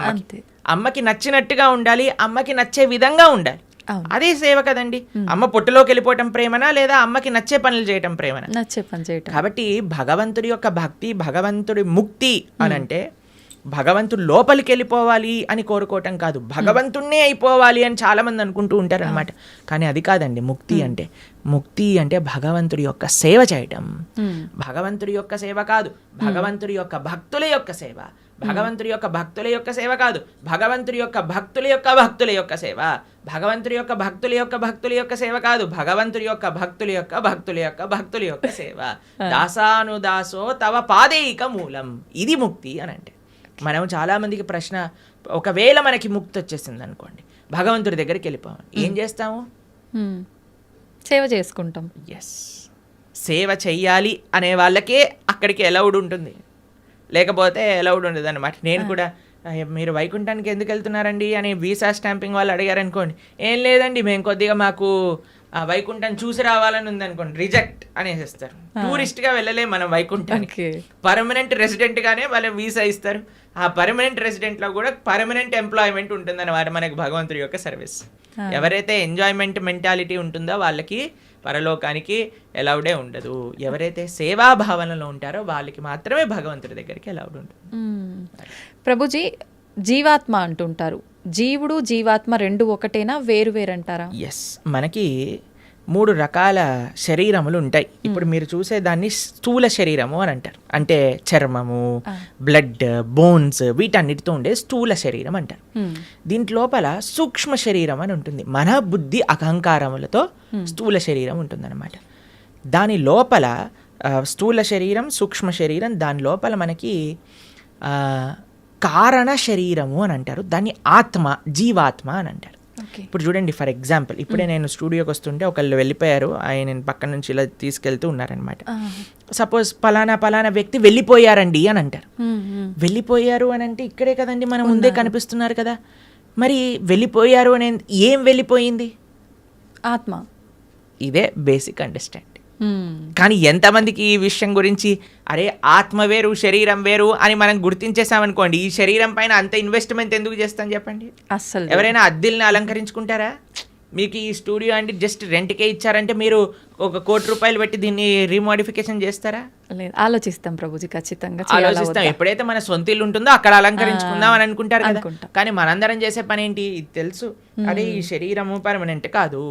S2: అమ్మకి నచ్చినట్టుగా ఉండాలి, అమ్మకి నచ్చే విధంగా ఉండాలి, అదే సేవ కదండి. అమ్మ పొట్టలోకి వెళ్ళిపోవటం ప్రేమనా, లేదా అమ్మకి నచ్చే పనులు చేయటం ప్రేమనా?
S1: నచ్చే పని చేయటం.
S2: కాబట్టి భగవంతుడి యొక్క భక్తి, భగవంతుడి ముక్తి అని అంటే భగవంతుడు లోపలికి వెళ్ళిపోవాలి అని కోరుకోవటం కాదు, భగవంతుణ్ణే అయిపోవాలి అని చాలా మంది అనుకుంటూ ఉంటారు అనమాట. కానీ అది కాదండి ముక్తి అంటే. ముక్తి అంటే భగవంతుడి యొక్క సేవ చేయటం. భగవంతుడి యొక్క సేవ కాదు, భగవంతుడి యొక్క భక్తుల యొక్క సేవ. భగవంతుడి యొక్క భక్తుల యొక్క సేవ కాదు, భగవంతుడి యొక్క భక్తుల యొక్క భక్తుల యొక్క సేవ. భగవంతుడి యొక్క భక్తుల యొక్క భక్తుల యొక్క సేవ కాదు, భగవంతుడి యొక్క భక్తుల యొక్క భక్తుల యొక్క భక్తుల యొక్క సేవ. దాసానుదాసో తవ పాదేయిక మూలం, ఇది ముక్తి అని అంటే. మనం చాలామందికి ప్రశ్న, ఒకవేళ మనకి ముక్తి వచ్చేసింది అనుకోండి, భగవంతుడి దగ్గరికి వెళ్ళిపోవాలి, ఏం చేస్తాము?
S1: సేవ చేసుకుంటాం.
S2: ఎస్, సేవ చెయ్యాలి అనే వాళ్ళకే అక్కడికి అలౌడ్ ఉంటుంది, లేకపోతే అలౌడ్ ఉండదు అనమాట. నేను కూడా, మీరు వైకుంఠానికి ఎందుకు వెళ్తున్నారండి అని వీసా స్టాంపింగ్ వాళ్ళు అడిగారు అనుకోండి, ఏం లేదండి మేము కొద్దిగా మాకు వైకుంఠం చూసి రావాలని ఉంది అనుకోండి, రిజెక్ట్ అనేసిస్తారు. టూరిస్ట్గా వెళ్ళలే మనం వైకుంఠానికి, పర్మనెంట్ రెసిడెంట్ గానే వాళ్ళు వీసా ఇస్తారు. ఆ పర్మనెంట్ రెసిడెంట్లో కూడా పర్మనెంట్ ఎంప్లాయ్మెంట్ ఉంటుంది అన్నమాట మనకి భగవంతుడి యొక్క సర్వీస్. ఎవరైతే ఎంజాయ్మెంట్ మెంటాలిటీ ఉంటుందో వాళ్ళకి పరలోకానికి అలౌడే ఉండదు. ఎవరైతే సేవాభావనలో ఉంటారో వాళ్ళకి మాత్రమే భగవంతుడి దగ్గరికి అలౌడ్ ఉంటుంది.
S1: ప్రభుజీ, జీవాత్మ అంటుంటారు, జీవుడు జీవాత్మ రెండు ఒకటేనా, వేరు వేరంటారా?
S2: ఎస్, మనకి 3 రకాల శరీరములు ఉంటాయి. ఇప్పుడు మీరు చూసే దాన్ని స్థూల శరీరము అని అంటారు. అంటే చర్మము, బ్లడ్, బోన్స్ వీటన్నిటితో ఉండే స్థూల శరీరం అంటారు. దీంట్లోపల సూక్ష్మ శరీరం అని ఉంటుంది. మన బుద్ధి అహంకారములతో స్థూల శరీరం ఉంటుందన్నమాట. దాని లోపల స్థూల శరీరం, సూక్ష్మ శరీరం, దాని లోపల మనకి కారణ శరీరము అని అంటారు. దాన్ని ఆత్మ, జీవాత్మ అని అంటారు. ఇప్పుడు చూడండి, ఫర్ ఎగ్జాంపుల్ ఇప్పుడే నేను స్టూడియోకి వస్తుంటే ఒకళ్ళు వెళ్ళిపోయారు, ఆయన పక్కన నుంచి ఇలా తీసుకెళ్తూ ఉన్నారనమాట. సపోజ్ పలానా వ్యక్తి వెళ్ళిపోయారండి అని అంటారు. వెళ్ళిపోయారు అని అంటే ఇక్కడే కదండి మన ముందే కనిపిస్తున్నారు కదా. మరి వెళ్ళిపోయారు అని ఏం వెళ్ళిపోయింది?
S1: ఆత్మ.
S2: ఇదే బేసిక్ అండర్స్టాండింగ్. కానీ ఎంతమందికి ఈ విషయం గురించి, అరే ఆత్మ వేరు శరీరం వేరు అని మనం గుర్తించేసామనుకోండి, ఈ శరీరం పైన అంత ఇన్వెస్ట్మెంట్ ఎందుకు చేస్తాం చెప్పండి?
S1: అసలు
S2: ఎవరైనా అద్దిల్ని అలంకరించుకుంటారా? మీకు ఈ స్టూడియో అంటే జస్ట్ రెంట్కే ఇచ్చారంటే మీరు ఒక ₹1,00,00,000 పెట్టి దీన్ని రీమోడిఫికేషన్ చేస్తారా?
S1: లేదు, ఆలోచిస్తాం ప్రభుజీ, ఖచ్చితంగా
S2: ఆలోచిస్తాం. ఎప్పుడైతే మన సొంత ఇల్లు ఉంటుందో అక్కడ అలంకరించుకుందాం అని అనుకుంటారు కదా. కానీ మనందరం చేసే పని ఏంటి? ఇది తెలుసు, అదే ఈ శరీరము పర్మనెంట్ కాదు.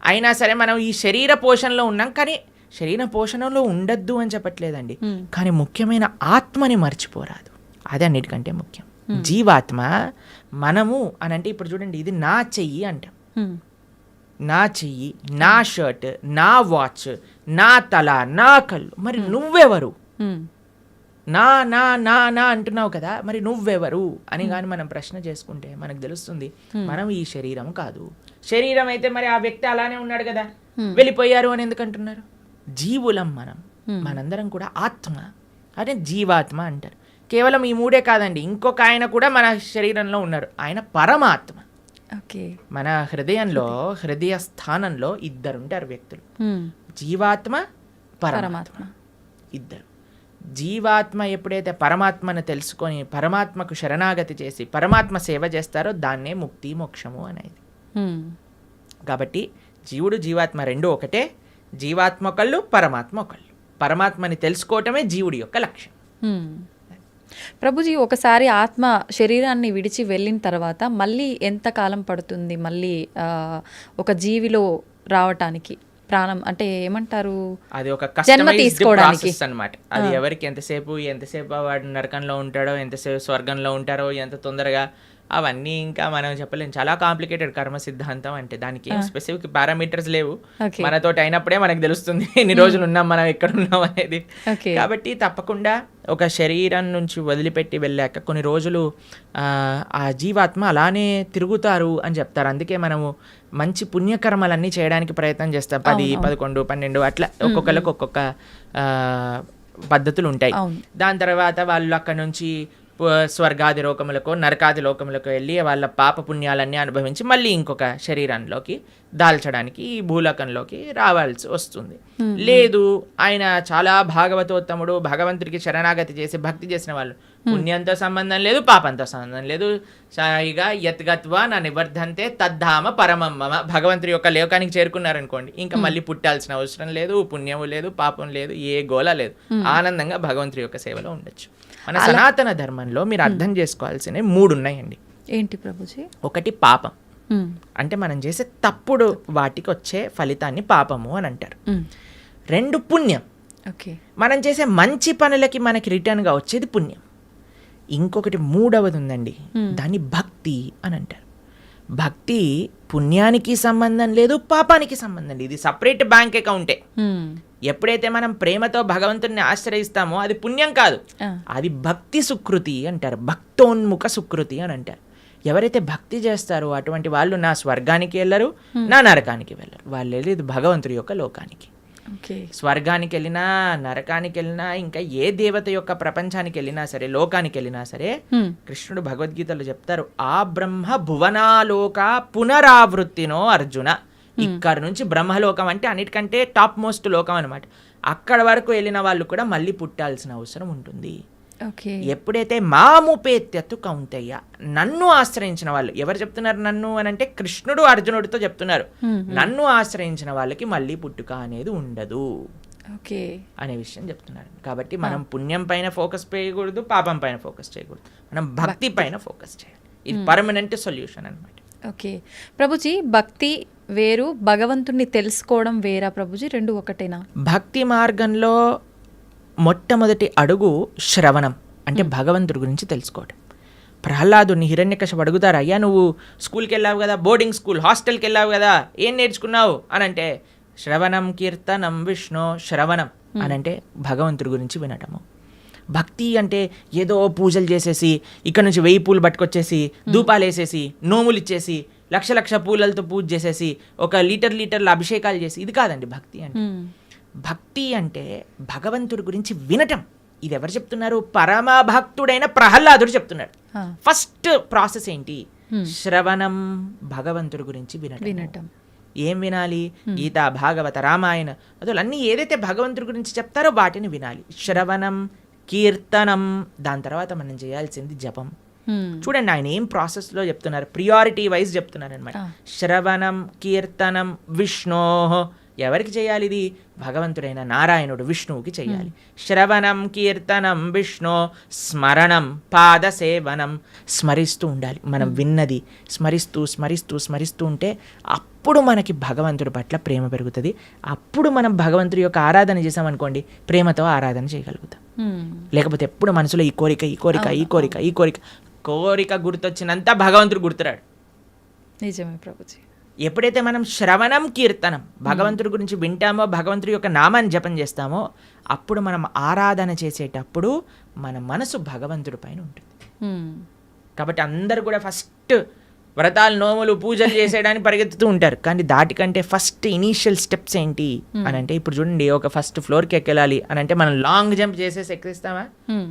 S2: అయినా సరే మనం ఈ శరీర పోషణలో ఉన్నాం, కానీ శరీర పోషణలో ఉండద్దు అని చెప్పట్లేదండి. కానీ ముఖ్యమైన ఆత్మని మర్చిపోరాదు, అది అన్నిటికంటే ముఖ్యం. జీవాత్మ మనము అని అంటే ఇప్పుడు చూడండి, ఇది నా చెయ్యి అంటాం, నా చెయ్యి, నా షర్ట్, నా వాచ్, నా తల, నా కళ్ళు. మరి నువ్వెవరు? నా నా నా నా అంటున్నావు కదా, మరి నువ్వెవరు అని కానీ మనం ప్రశ్న చేసుకుంటే మనకు తెలుస్తుంది మనం ఈ శరీరం కాదు. శరీరం అయితే మరి ఆ వ్యక్తి అలానే ఉన్నాడు కదా, వెళ్ళిపోయారు అని ఎందుకు అంటున్నారు? జీవులం మనం, మనందరం కూడా ఆత్మ, అదే జీవాత్మ అంటారు. కేవలం ఈ మూడే కాదండి, ఇంకొక ఆయన కూడా మన శరీరంలో ఉన్నారు, ఆయన పరమాత్మ. మన హృదయంలో, హృదయ స్థానంలో ఇద్దరుంటారు వ్యక్తులు, జీవాత్మ, పరమాత్మ, ఇద్దరు. జీవాత్మ ఎప్పుడైతే పరమాత్మను తెలుసుకొని పరమాత్మకు శరణాగతి చేసి పరమాత్మ సేవ చేస్తారో దాన్నే ముక్తి మోక్షము అనేది. కాబట్టి జీవుడు జీవాత్మ రెండు ఒకటే, జీవాత్మ ఒకళ్ళు, పరమాత్మ ఒకళ్ళు. పరమాత్మని తెలుసుకోవటమే జీవుడి యొక్క లక్ష్యం.
S1: ప్రభుజీ, ఒకసారి ఆత్మ శరీరాన్ని విడిచి వెళ్ళిన తర్వాత మళ్ళీ ఎంత కాలం పడుతుంది మళ్ళీ ఒక జీవిలో రావటానికి? ప్రాణం అంటే ఏమంటారు,
S2: అది ఒక కస్టమైజ్డ్ ప్రాసెస్ అన్నమాట. అది ఎవరికి ఎంతసేపు వాడు నరకంలో ఉంటాడో, ఎంతసేపు స్వర్గంలో ఉంటారో, ఎంత తొందరగా, అవన్నీ ఇంకా మనం చెప్పలేం. చాలా కాంప్లికేటెడ్ కర్మ సిద్ధాంతం అంటే. దానికి ఏం స్పెసిఫిక్ పారామీటర్స్ లేవు, మనతో అయినప్పుడే మనకు తెలుస్తుంది ఎన్ని రోజులు ఉన్నాం, మనం ఎక్కడ ఉన్నాం అనేది. కాబట్టి తప్పకుండా ఒక శరీరం నుంచి వదిలిపెట్టి వెళ్ళాక కొన్ని రోజులు ఆ జీవాత్మ అలానే తిరుగుతారు అని చెప్తారు. అందుకే మనము మంచి పుణ్యకర్మలన్నీ చేయడానికి ప్రయత్నం చేస్తాం. 10, 11, 12 అట్లా ఒక్కొక్కరికి ఒక్కొక్క పద్ధతులు ఉంటాయి. దాని తర్వాత వాళ్ళు అక్కడ నుంచి స్వర్గాది లోకములకు, నరకాది లోకములకు వెళ్ళి వాళ్ళ పాప పుణ్యాలన్నీ అనుభవించి మళ్ళీ ఇంకొక శరీరంలోకి దాల్చడానికి ఈ భూలోకంలోకి రావాల్సి వస్తుంది. లేదు, ఆయన చాలా భాగవతోత్తముడు, భగవంతుడికి శరణాగతి చేసి భక్తి చేసిన వాళ్ళు, పుణ్యంతో సంబంధం లేదు, పాపంతో సంబంధం లేదు, సాయిగా యత్గత్వా నా నివర్ధంతే తద్ధామ పరమమ్మ, భగవంతుడి యొక్క లోకానికి చేరుకున్నారనుకోండి, ఇంకా మళ్ళీ పుట్టాల్సిన అవసరం లేదు, పుణ్యము లేదు, పాపం లేదు, ఏ గోల లేదు, ఆనందంగా భగవంతుడి యొక్క సేవలో ఉండొచ్చు. మన సనాతన ధర్మంలో మీరు అర్థం చేసుకోవాల్సినవి 3 ఉన్నాయండి.
S1: ఏంటి ప్రభుజీ?
S2: ఒకటి పాపం, అంటే మనం చేసే తప్పుడు వాటికి వచ్చే ఫలితాన్ని పాపము అని అంటారు. 2 పుణ్యం, మనం చేసే మంచి పనులకి మనకి రిటర్న్గా వచ్చేది పుణ్యం. ఇంకొకటి 3వది ఉందండి, దాన్ని భక్తి అని అంటారు. భక్తి పుణ్యానికి సంబంధం లేదు, పాపానికి సంబంధం లేదు, ఇది సపరేట్ బ్యాంక్ అకౌంటే. ఎప్పుడైతే మనం ప్రేమతో భగవంతుడిని ఆశ్రయిస్తామో అది పుణ్యం కాదు, అది భక్తి సుకృతి అంటారు, భక్తోన్ముఖ సుకృతి అని అంటారు. ఎవరైతే భక్తి చేస్తారో అటువంటి వాళ్ళు నా స్వర్గానికి వెళ్ళరు, నా నరకానికి వెళ్ళరు, వాళ్ళు వెళ్ళేది భగవంతుడి యొక్క లోకానికి. స్వర్గానికి వెళ్ళినా, నరకానికి వెళ్ళినా, ఇంకా ఏ దేవత యొక్క ప్రపంచానికి వెళ్ళినా సరే, లోకానికి వెళ్ళినా సరే, కృష్ణుడు భగవద్గీతలో చెప్తారు, ఆ బ్రహ్మ భువనాలోక పునరావృత్తినో అర్జున. ఇక్కడ నుంచి బ్రహ్మలోకం అంటే అన్నిటికంటే టాప్ మోస్ట్ లోకం అనమాట. అక్కడ వరకు వెళ్ళిన వాళ్ళు కూడా మళ్ళీ పుట్టాల్సిన అవసరం ఉంటుంది. ఎప్పుడైతే మాముపేత్యత్తు కౌంతయ్య, నన్ను ఆశ్రయించిన వాళ్ళు, ఎవరు చెప్తున్నారు నన్ను అని అంటే కృష్ణుడు అర్జునుడితో చెప్తున్నారు, నన్ను ఆశ్రయించిన వాళ్ళకి మళ్ళీ పుట్టుక అనేది ఉండదు అనే విషయం చెప్తున్నారు. కాబట్టి మనం పుణ్యం పైన ఫోకస్ చేయకూడదు, పాపం పైన ఫోకస్ చేయకూడదు, మనం భక్తి పైన ఫోకస్ చేయాలి. ఇది పర్మనెంట్ సొల్యూషన్ అనమాట.
S1: ఓకే ప్రభుజీ, భక్తి వేరు, భగవంతుణ్ణి తెలుసుకోవడం వేరా ప్రభుజీ? 2 ఒకటేనా?
S2: భక్తి మార్గంలో మొట్టమొదటి అడుగు శ్రవణం, అంటే భగవంతుడి గురించి తెలుసుకోవడం. ప్రహ్లాదుని హిరణ్యకశిపుడు అడుగుతారు, అయ్యా నువ్వు స్కూల్కి వెళ్ళావు కదా, బోర్డింగ్ స్కూల్, హాస్టల్కి వెళ్ళావు కదా, ఏం నేర్చుకున్నావు అని అంటే, శ్రవణం కీర్తనం విష్ణు, శ్రవణం అని అంటే భగవంతుడి గురించి వినటము. భక్తి అంటే ఏదో పూజలు చేసేసి, ఇక్కడ నుంచి 1000 పూలు పట్టుకొచ్చేసి, ధూపాలు వేసేసి, నోములు ఇచ్చేసి, లక్ష పూలలతో పూజ చేసేసి, ఒక లీటర్ల అభిషేకాలు చేసి, ఇది కాదండి భక్తి అంటే. భక్తి అంటే భగవంతుడి గురించి వినటం. ఇది ఎవరు చెప్తున్నారు? పరమ భక్తుడైన ప్రహ్లాదుడు చెప్తున్నాడు. ఫస్ట్ ప్రాసెస్ ఏంటి? శ్రవణం, భగవంతుడి గురించి వినటం. ఏం వినాలి? గీత, భాగవత, రామాయణ, అసలు అన్నీ ఏదైతే భగవంతుడి గురించి చెప్తారో వాటిని వినాలి. శ్రవణం, కీర్తనం, దాని తర్వాత మనం చేయాల్సింది జపం. చూడండి ఆయన ఏం ప్రాసెస్లో చెప్తున్నారు, ప్రియారిటీ వైజ్ చెప్తున్నారు అనమాట. శ్రవణం కీర్తనం విష్ణో, ఎవరికి చేయాలి ఇది? భగవంతుడైన నారాయణుడు విష్ణువుకి చేయాలి. శ్రవణం కీర్తనం విష్ణు, స్మరణం పాదసేవనం, స్మరిస్తూ ఉండాలి. మనం విన్నది స్మరిస్తూ స్మరిస్తూ స్మరిస్తూ ఉంటే అప్పుడు మనకి భగవంతుడి పట్ల ప్రేమ పెరుగుతుంది. అప్పుడు మనం భగవంతుడి యొక్క ఆరాధన చేసామనుకోండి, ప్రేమతో ఆరాధన చేయగలుగుతాం. లేకపోతే ఎప్పుడు మనసులో ఈ కోరిక ఈ కోరిక ఈ కోరిక ఈ కోరిక కోరిక గుర్తొచ్చినంత భగవంతుడు గుర్తురాడు.
S1: నిజమే ప్రభుజీ.
S2: ఎప్పుడైతే మనం శ్రవణం కీర్తనం భగవంతుడి గురించి వింటామో, భగవంతుడి యొక్క నామాన్ని జపం చేస్తామో, అప్పుడు మనం ఆరాధన చేసేటప్పుడు మన మనసు భగవంతుడి పైన ఉంటుంది. కాబట్టి అందరూ కూడా ఫస్ట్ వ్రతాలు నోములు పూజలు చేసేయడానికి పరిగెత్తుతూ ఉంటారు. కానీ దాటికంటే ఫస్ట్ ఇనీషియల్ స్టెప్స్ ఏంటి అని అంటే, ఇప్పుడు చూడండి, ఒక ఫస్ట్ ఫ్లోర్కి ఎక్కాలి అని అంటే మనం లాంగ్ జంప్ చేసేసి ఎక్కిస్తామా?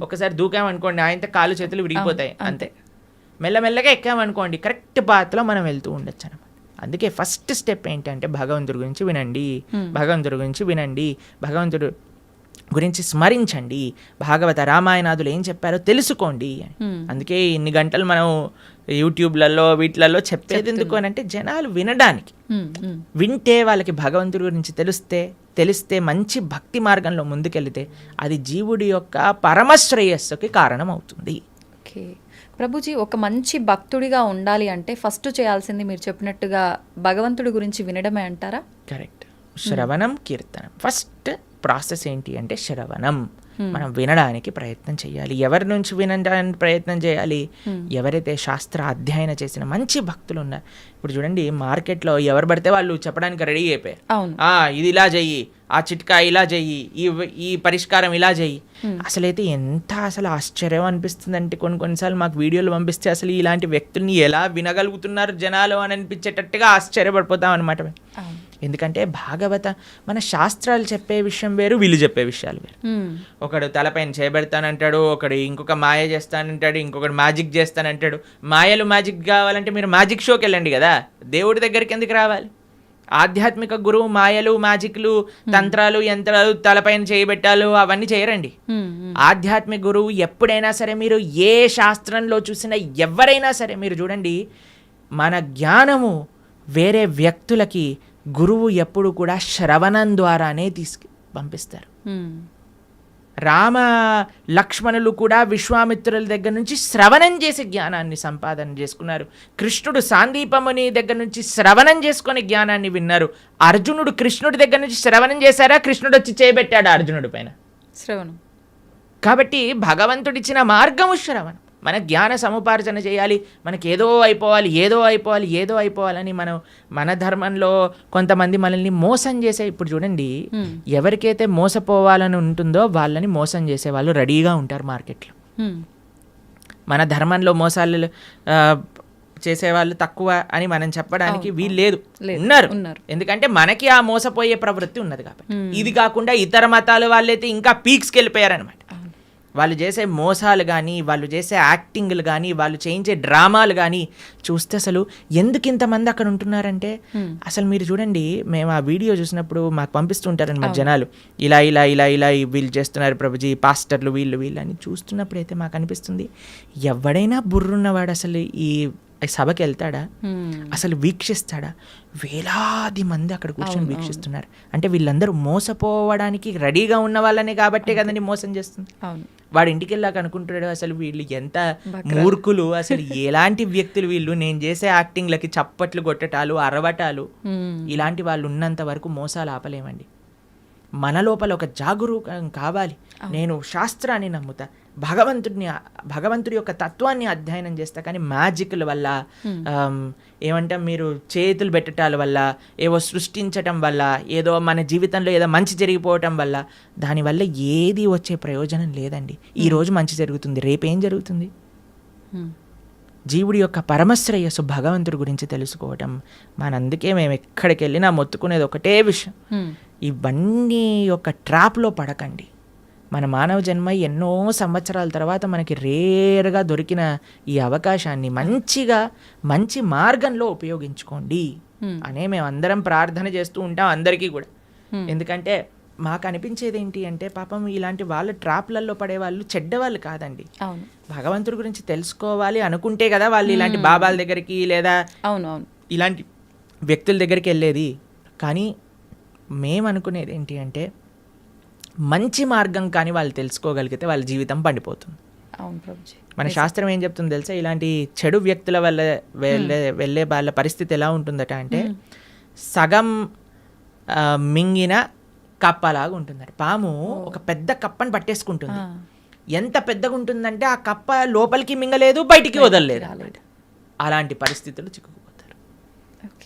S2: ఒకసారి దూకామనుకోండి, ఆయనతో కాళ్ళు చేతులు విరిగిపోతాయి అంతే. మెల్లమెల్లగా ఎక్కామనుకోండి, కరెక్ట్ పాత్లో మనం వెళ్తూ ఉండొచ్చు అనమాట. అందుకే ఫస్ట్ స్టెప్ ఏంటంటే భగవంతుడి గురించి వినండి, భగవంతుడి గురించి వినండి, భగవంతుడు గురించి స్మరించండి, భాగవత రామాయణాదులు ఏం చెప్పారో తెలుసుకోండి అని. అందుకే ఇన్ని గంటలు మనం యూట్యూబ్లలో వీటిలలో చెప్పేది ఎందుకు అని అంటే, జనాలు వినడానికి. వింటే వాళ్ళకి భగవంతుడి గురించి తెలిస్తే మంచి భక్తి మార్గంలో ముందుకెళ్తే అది జీవుడి యొక్క పరమశ్రేయస్సుకి కారణం అవుతుంది.
S1: ఓకే ప్రభుజీ, ఒక మంచి భక్తుడిగా ఉండాలి అంటే ఫస్ట్ చేయాల్సింది మీరు చెప్పినట్టుగా భగవంతుడి గురించి వినడమే అంటారా?
S2: కరెక్ట్. శ్రవణం కీర్తనం ఫస్ట్ ప్రాసెస్ ఏంటి అంటే శ్రవణం. మనం వినడానికి ప్రయత్నం చేయాలి. ఎవరి నుంచి వినడానికి ప్రయత్నం చేయాలి? ఎవరైతే శాస్త్ర అధ్యయన చేసిన మంచి భక్తులు ఉన్నారు. ఇప్పుడు చూడండి, మార్కెట్లో ఎవరు పడితే వాళ్ళు చెప్పడానికి రెడీ అయిపోయారు. ఇది ఇలా చెయ్యి, ఆ చిట్కా ఇలా చెయ్యి, ఈ పరిష్కారం ఇలా చెయ్యి. అసలైతే ఎంత అసలు ఆశ్చర్యం అనిపిస్తుంది అంటే, కొన్నిసార్లు మాకు వీడియోలు పంపిస్తే అసలు ఇలాంటి వ్యక్తుల్ని ఎలా వినగలుగుతున్నారు జనాలు అని అనిపించేటట్టుగా ఆశ్చర్యపడిపోతాం అనమాట. ఎందుకంటే భాగవత మన శాస్త్రాలు చెప్పే విషయం వేరు, వీళ్ళు చెప్పే విషయాలు వేరు. ఒకడు తలపైన చేయబెడతానంటాడు, ఒకడు ఇంకొక మాయ చేస్తానంటాడు, ఇంకొకడు మ్యాజిక్ చేస్తానంటాడు. మాయలు మ్యాజిక్ కావాలంటే మీరు మ్యాజిక్ షోకి వెళ్ళండి కదా, దేవుడి దగ్గరికి ఎందుకు రావాలి? ఆధ్యాత్మిక గురువు మాయలు మ్యాజిక్లు తంత్రాలు యంత్రాలు తలపైన చేయబెట్టాలు అవన్నీ చేయరండి. ఆధ్యాత్మిక గురువు ఎప్పుడైనా సరే, మీరు ఏ శాస్త్రంలో చూసినా ఎవరైనా సరే మీరు చూడండి, మన జ్ఞానము వేరే వ్యక్తులకి గురువు ఎప్పుడు కూడా శ్రవణం ద్వారానే పంపిస్తారు. రామ లక్ష్మణులు కూడా విశ్వామిత్రుల దగ్గర నుంచి శ్రవణం చేసి జ్ఞానాన్ని సంపాదన చేసుకున్నారు. కృష్ణుడు సాందీపముని దగ్గర నుంచి శ్రవణం చేసుకొని జ్ఞానాన్ని విన్నారు. అర్జునుడు కృష్ణుడి దగ్గర నుంచి శ్రవణం చేశారా? కృష్ణుడు వచ్చి చేయబెట్టాడు అర్జునుడి పైన శ్రవణం. కాబట్టి భగవంతుడిచ్చిన మార్గము శ్రవణం. మన జ్ఞాన సముపార్జన చేయాలి. మనకి ఏదో అయిపోవాలని మన ధర్మంలో కొంతమంది మనల్ని మోసం చేసే, ఇప్పుడు చూడండి, ఎవరికైతే మోసపోవాలని ఉంటుందో వాళ్ళని మోసం చేసే వాళ్ళు రెడీగా ఉంటారు మార్కెట్లో. మన ధర్మంలో మోసాలు చేసేవాళ్ళు తక్కువ అని మనం చెప్పడానికి వీలు లేదు, ఉన్నారు. ఎందుకంటే మనకి ఆ మోసపోయే ప్రవృత్తి ఉన్నది కాబట్టి. ఇది కాకుండా ఇతర మతాల వాళ్ళైతే ఇంకా పీక్స్కి వెళ్ళిపోయారనమాట. వాళ్ళు చేసే మోసాలు కానీ, వాళ్ళు చేసే యాక్టింగ్లు కానీ, వాళ్ళు చేయించే డ్రామాలు కానీ చూస్తే అసలు ఎందుకు ఇంతమంది అక్కడ ఉంటున్నారంటే, అసలు మీరు చూడండి, మేము ఆ వీడియో చూసినప్పుడు మాకు పంపిస్తుంటారనమాట జనాలు, ఇలా ఇలా ఇలా ఇలా వీళ్ళు చేస్తున్నారు ప్రభుజీ, పాస్టర్లు వీళ్ళు అని చూస్తున్నప్పుడు అయితే మాకు అనిపిస్తుంది, ఎవడైనా బుర్రున్నవాడు అసలు ఈ సభకి వెళ్తాడా? అసలు వీక్షిస్తాడా? వేలాది మంది అక్కడ కూర్చొని వీక్షిస్తున్నారు అంటే వీళ్ళందరూ మోసపోవడానికి రెడీగా ఉన్న వాళ్ళనే కాబట్టే కదండి మోసం చేస్తుంది. వాడు ఇంటికి వెళ్ళాక అనుకుంటున్నాడు, అసలు వీళ్ళు ఎంత మూర్ఖులు, అసలు ఎలాంటి వ్యక్తులు వీళ్ళు, నేను చేసే యాక్టింగ్లకి చప్పట్లు కొట్టటాలు అరవటాలు, ఇలాంటి వాళ్ళు ఉన్నంత వరకు మోసాలు ఆపలేమండి. మన లోపల ఒక జాగరూకం కావాలి. నేను శాస్త్రాన్ని నమ్ముతా, భగవంతుడి యొక్క తత్వాన్ని అధ్యయనం చేస్తా, కానీ మ్యాజిక్ల వల్ల ఏమంటాం, మీరు చేతులు పెట్టడాల వల్ల, ఏవో సృష్టించటం వల్ల, ఏదో మన జీవితంలో ఏదో మంచి జరిగిపోవటం వల్ల, దానివల్ల ఏది వచ్చే ప్రయోజనం లేదండి. ఈరోజు మంచి జరుగుతుంది, రేపేం జరుగుతుంది? జీవుడి యొక్క పరమశ్రేయస్సు భగవంతుడి గురించి తెలుసుకోవటం. మనందుకే మేము ఎక్కడికి వెళ్ళినా మొత్తుకునేది ఒకటే విషయం, ఇవన్నీ యొక్క ట్రాప్లో పడకండి. మన మానవ జన్మ ఎన్నో సంవత్సరాల తర్వాత మనకి రేర్గా దొరికిన ఈ అవకాశాన్ని మంచి మార్గంలో ఉపయోగించుకోండి అనే మేము అందరం ప్రార్థన చేస్తూ ఉంటాం అందరికీ కూడా. ఎందుకంటే మాకు అనిపించేది ఏంటి అంటే పాపం ఇలాంటి వాళ్ళ ట్రాప్లలో పడే వాళ్ళు చెడ్డవాళ్ళు కాదండి.
S1: అవును
S2: భగవంతుడి గురించి తెలుసుకోవాలి అనుకుంటే కదా వాళ్ళు ఇలాంటి బాబాల దగ్గరికి లేదా
S1: అవును అవును
S2: ఇలాంటి వ్యక్తుల దగ్గరికి వెళ్ళేది. కానీ మేము అనుకునేది ఏంటి అంటే మంచి మార్గం కానీ వాళ్ళు తెలుసుకోగలిగితే వాళ్ళ జీవితం పండిపోతుంది.
S1: అవును ప్రభుజీ.
S2: మన శాస్త్రం ఏం చెప్తుందో తెలుసా, ఇలాంటి చెడు వ్యక్తుల వల్ల వెళ్ళే వాళ్ళ పరిస్థితి ఎలా ఉంటుందట అంటే సగం మింగిన కప్పలాగా ఉంటుందట. పాము ఒక పెద్ద కప్పని పట్టేసుకుంటుంది. ఎంత పెద్దగా ఉంటుందంటే ఆ కప్ప లోపలికి మింగలేదు, బయటికి వదలలేదు. అలాంటి పరిస్థితులు చిక్కుకుపోతారు.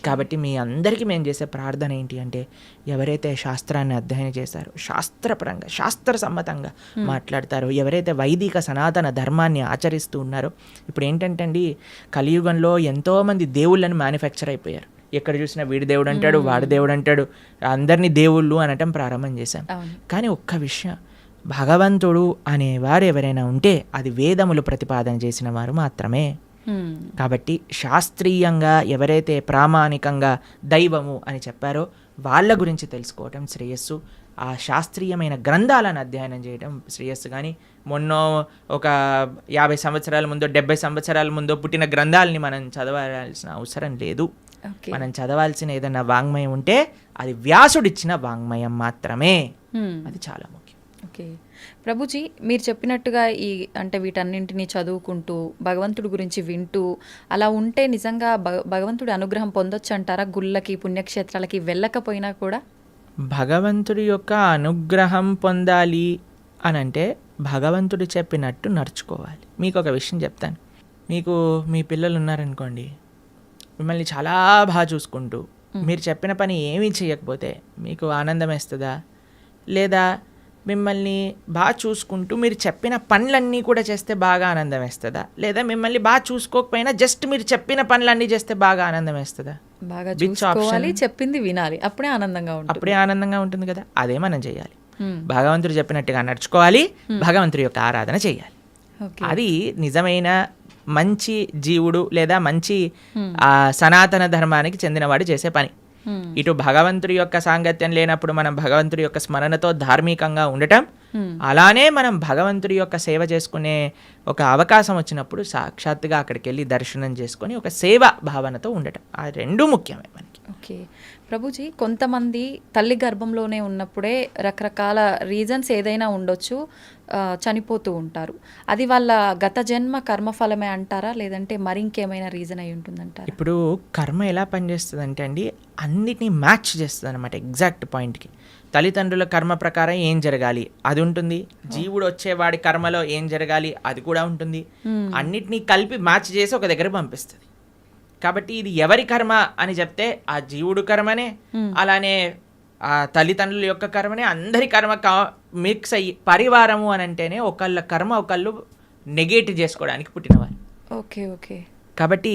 S2: కాబట్టి మీ అందరికీ మేము చేసే ప్రార్థన ఏంటి అంటే ఎవరైతే శాస్త్రాన్ని అధ్యయనం చేశారో, శాస్త్రపరంగా శాస్త్ర సమ్మతంగా మాట్లాడతారో, ఎవరైతే వైదిక సనాతన ధర్మాన్ని ఆచరిస్తూ ఉన్నారో, ఇప్పుడు ఏంటంటే అండి కలియుగంలో ఎంతోమంది దేవుళ్ళని మ్యానుఫ్యాక్చర్ అయిపోయారు. ఎక్కడ చూసినా వీడి దేవుడు అంటాడు, వాడి దేవుడు అంటాడు, అందరినీ దేవుళ్ళు అనటం ప్రారంభం చేశాం. కానీ ఒక్క విషయం, భగవంతుడు అనేవారు ఎవరైనా ఉంటే అది వేదములు ప్రతిపాదన చేసిన వారు మాత్రమే. కాబట్టి శాస్త్రీయంగా ఎవరైతే ప్రామాణికంగా దైవము అని చెప్పారో వాళ్ళ గురించి తెలుసుకోవటం శ్రేయస్సు. ఆ శాస్త్రీయమైన గ్రంథాలను అధ్యయనం చేయడం శ్రేయస్సు. కానీ మొన్న ఒక 50 సంవత్సరాల ముందో 70 సంవత్సరాల ముందో పుట్టిన గ్రంథాలని మనం చదవాల్సిన అవసరం లేదు. మనం చదవాల్సిన ఏదైనా వాంగ్మయం ఉంటే అది వ్యాసుడిచ్చిన వాంగ్మయం మాత్రమే. అది చాలా ముఖ్యం.
S1: ఓకే ప్రభుజీ, మీరు చెప్పినట్టుగా అంటే వీటన్నింటినీ చదువుకుంటూ భగవంతుడి గురించి వింటూ అలా ఉంటే నిజంగా భగవంతుడి అనుగ్రహం పొందొచ్చు అంటారా? గుళ్ళకి పుణ్యక్షేత్రాలకి వెళ్ళకపోయినా కూడా
S2: భగవంతుడి యొక్క అనుగ్రహం పొందాలి అని అంటే భగవంతుడు చెప్పినట్టు నడుచుకోవాలి. మీకు ఒక విషయం చెప్తాను. మీకు మీ పిల్లలు ఉన్నారనుకోండి, మిమ్మల్ని చాలా బాగా చూసుకుంటూ మీరు చెప్పిన పని ఏమీ చేయకపోతే మీకు ఆనందం వేస్తుందా? లేదా మిమ్మల్ని బాగా చూసుకుంటూ మీరు చెప్పిన పనులన్నీ కూడా చేస్తే బాగా ఆనందం వేస్తుందా? లేదా మిమ్మల్ని బాగా చూసుకోకపోయినా జస్ట్ మీరు చెప్పిన పనులన్నీ చేస్తే బాగా ఆనందం వేస్తుందా?
S1: బాగా చూసుకోవాలి, చెప్పింది వినాలి, అప్పుడే ఆనందంగా ఉంటుంది కదా. అదే మనం చేయాలి. భగవంతుడు చెప్పినట్టుగా నడుచుకోవాలి, భగవంతుడి యొక్క ఆరాధన చేయాలి. అది నిజమైన మంచి జీవుడు లేదా మంచి సనాతన ధర్మానికి చెందినవాడు చేసే పని. ఇటు భగవంతుడి యొక్క సాంగత్యం లేనప్పుడు మనం భగవంతుడి యొక్క స్మరణతో ధార్మికంగా ఉండటం, అలానే మనం భగవంతుడి యొక్క సేవ చేసుకునే ఒక అవకాశం వచ్చినప్పుడు సాక్షాత్తుగా అక్కడికి వెళ్ళి దర్శనం చేసుకొని ఒక సేవ భావనతో ఉండటం, ఆ రెండు ముఖ్యమే మనకి. ఓకే ప్రభుజీ, కొంతమంది తల్లి గర్భంలోనే ఉన్నప్పుడే రకరకాల రీజన్స్ ఏదైనా ఉండొచ్చు, చనిపోతూ ఉంటారు. అది వాళ్ళ గత జన్మ కర్మఫలమే అంటారా, లేదంటే మరి ఇంకేమైనా రీజన్ అయి ఉంటుందంటారా?
S2: ఇప్పుడు కర్మ ఎలా పనిచేస్తుంది అంటే అండి, అన్నిటినీ మ్యాచ్ చేస్తుంది అనమాట ఎగ్జాక్ట్ పాయింట్కి. తల్లిదండ్రుల కర్మ ప్రకారం ఏం జరగాలి అది ఉంటుంది, జీవుడు వచ్చేవాడి కర్మలో ఏం జరగాలి అది కూడా ఉంటుంది. అన్నిటినీ కలిపి మ్యాచ్ చేసి ఒక దగ్గర పంపిస్తుంది. కాబట్టి ఇది ఎవరి కర్మ అని చెప్తే ఆ జీవుడు కర్మనే, అలానే ఆ తల్లిదండ్రుల యొక్క కర్మనే, అందరి కర్మ మిక్స్ అయ్యి పరివారము అని అంటేనే ఒకళ్ళ కర్మ ఒకళ్ళు నెగేట్ చేసుకోవడానికి పుట్టినవారు.
S1: Okay okay.
S2: కాబట్టి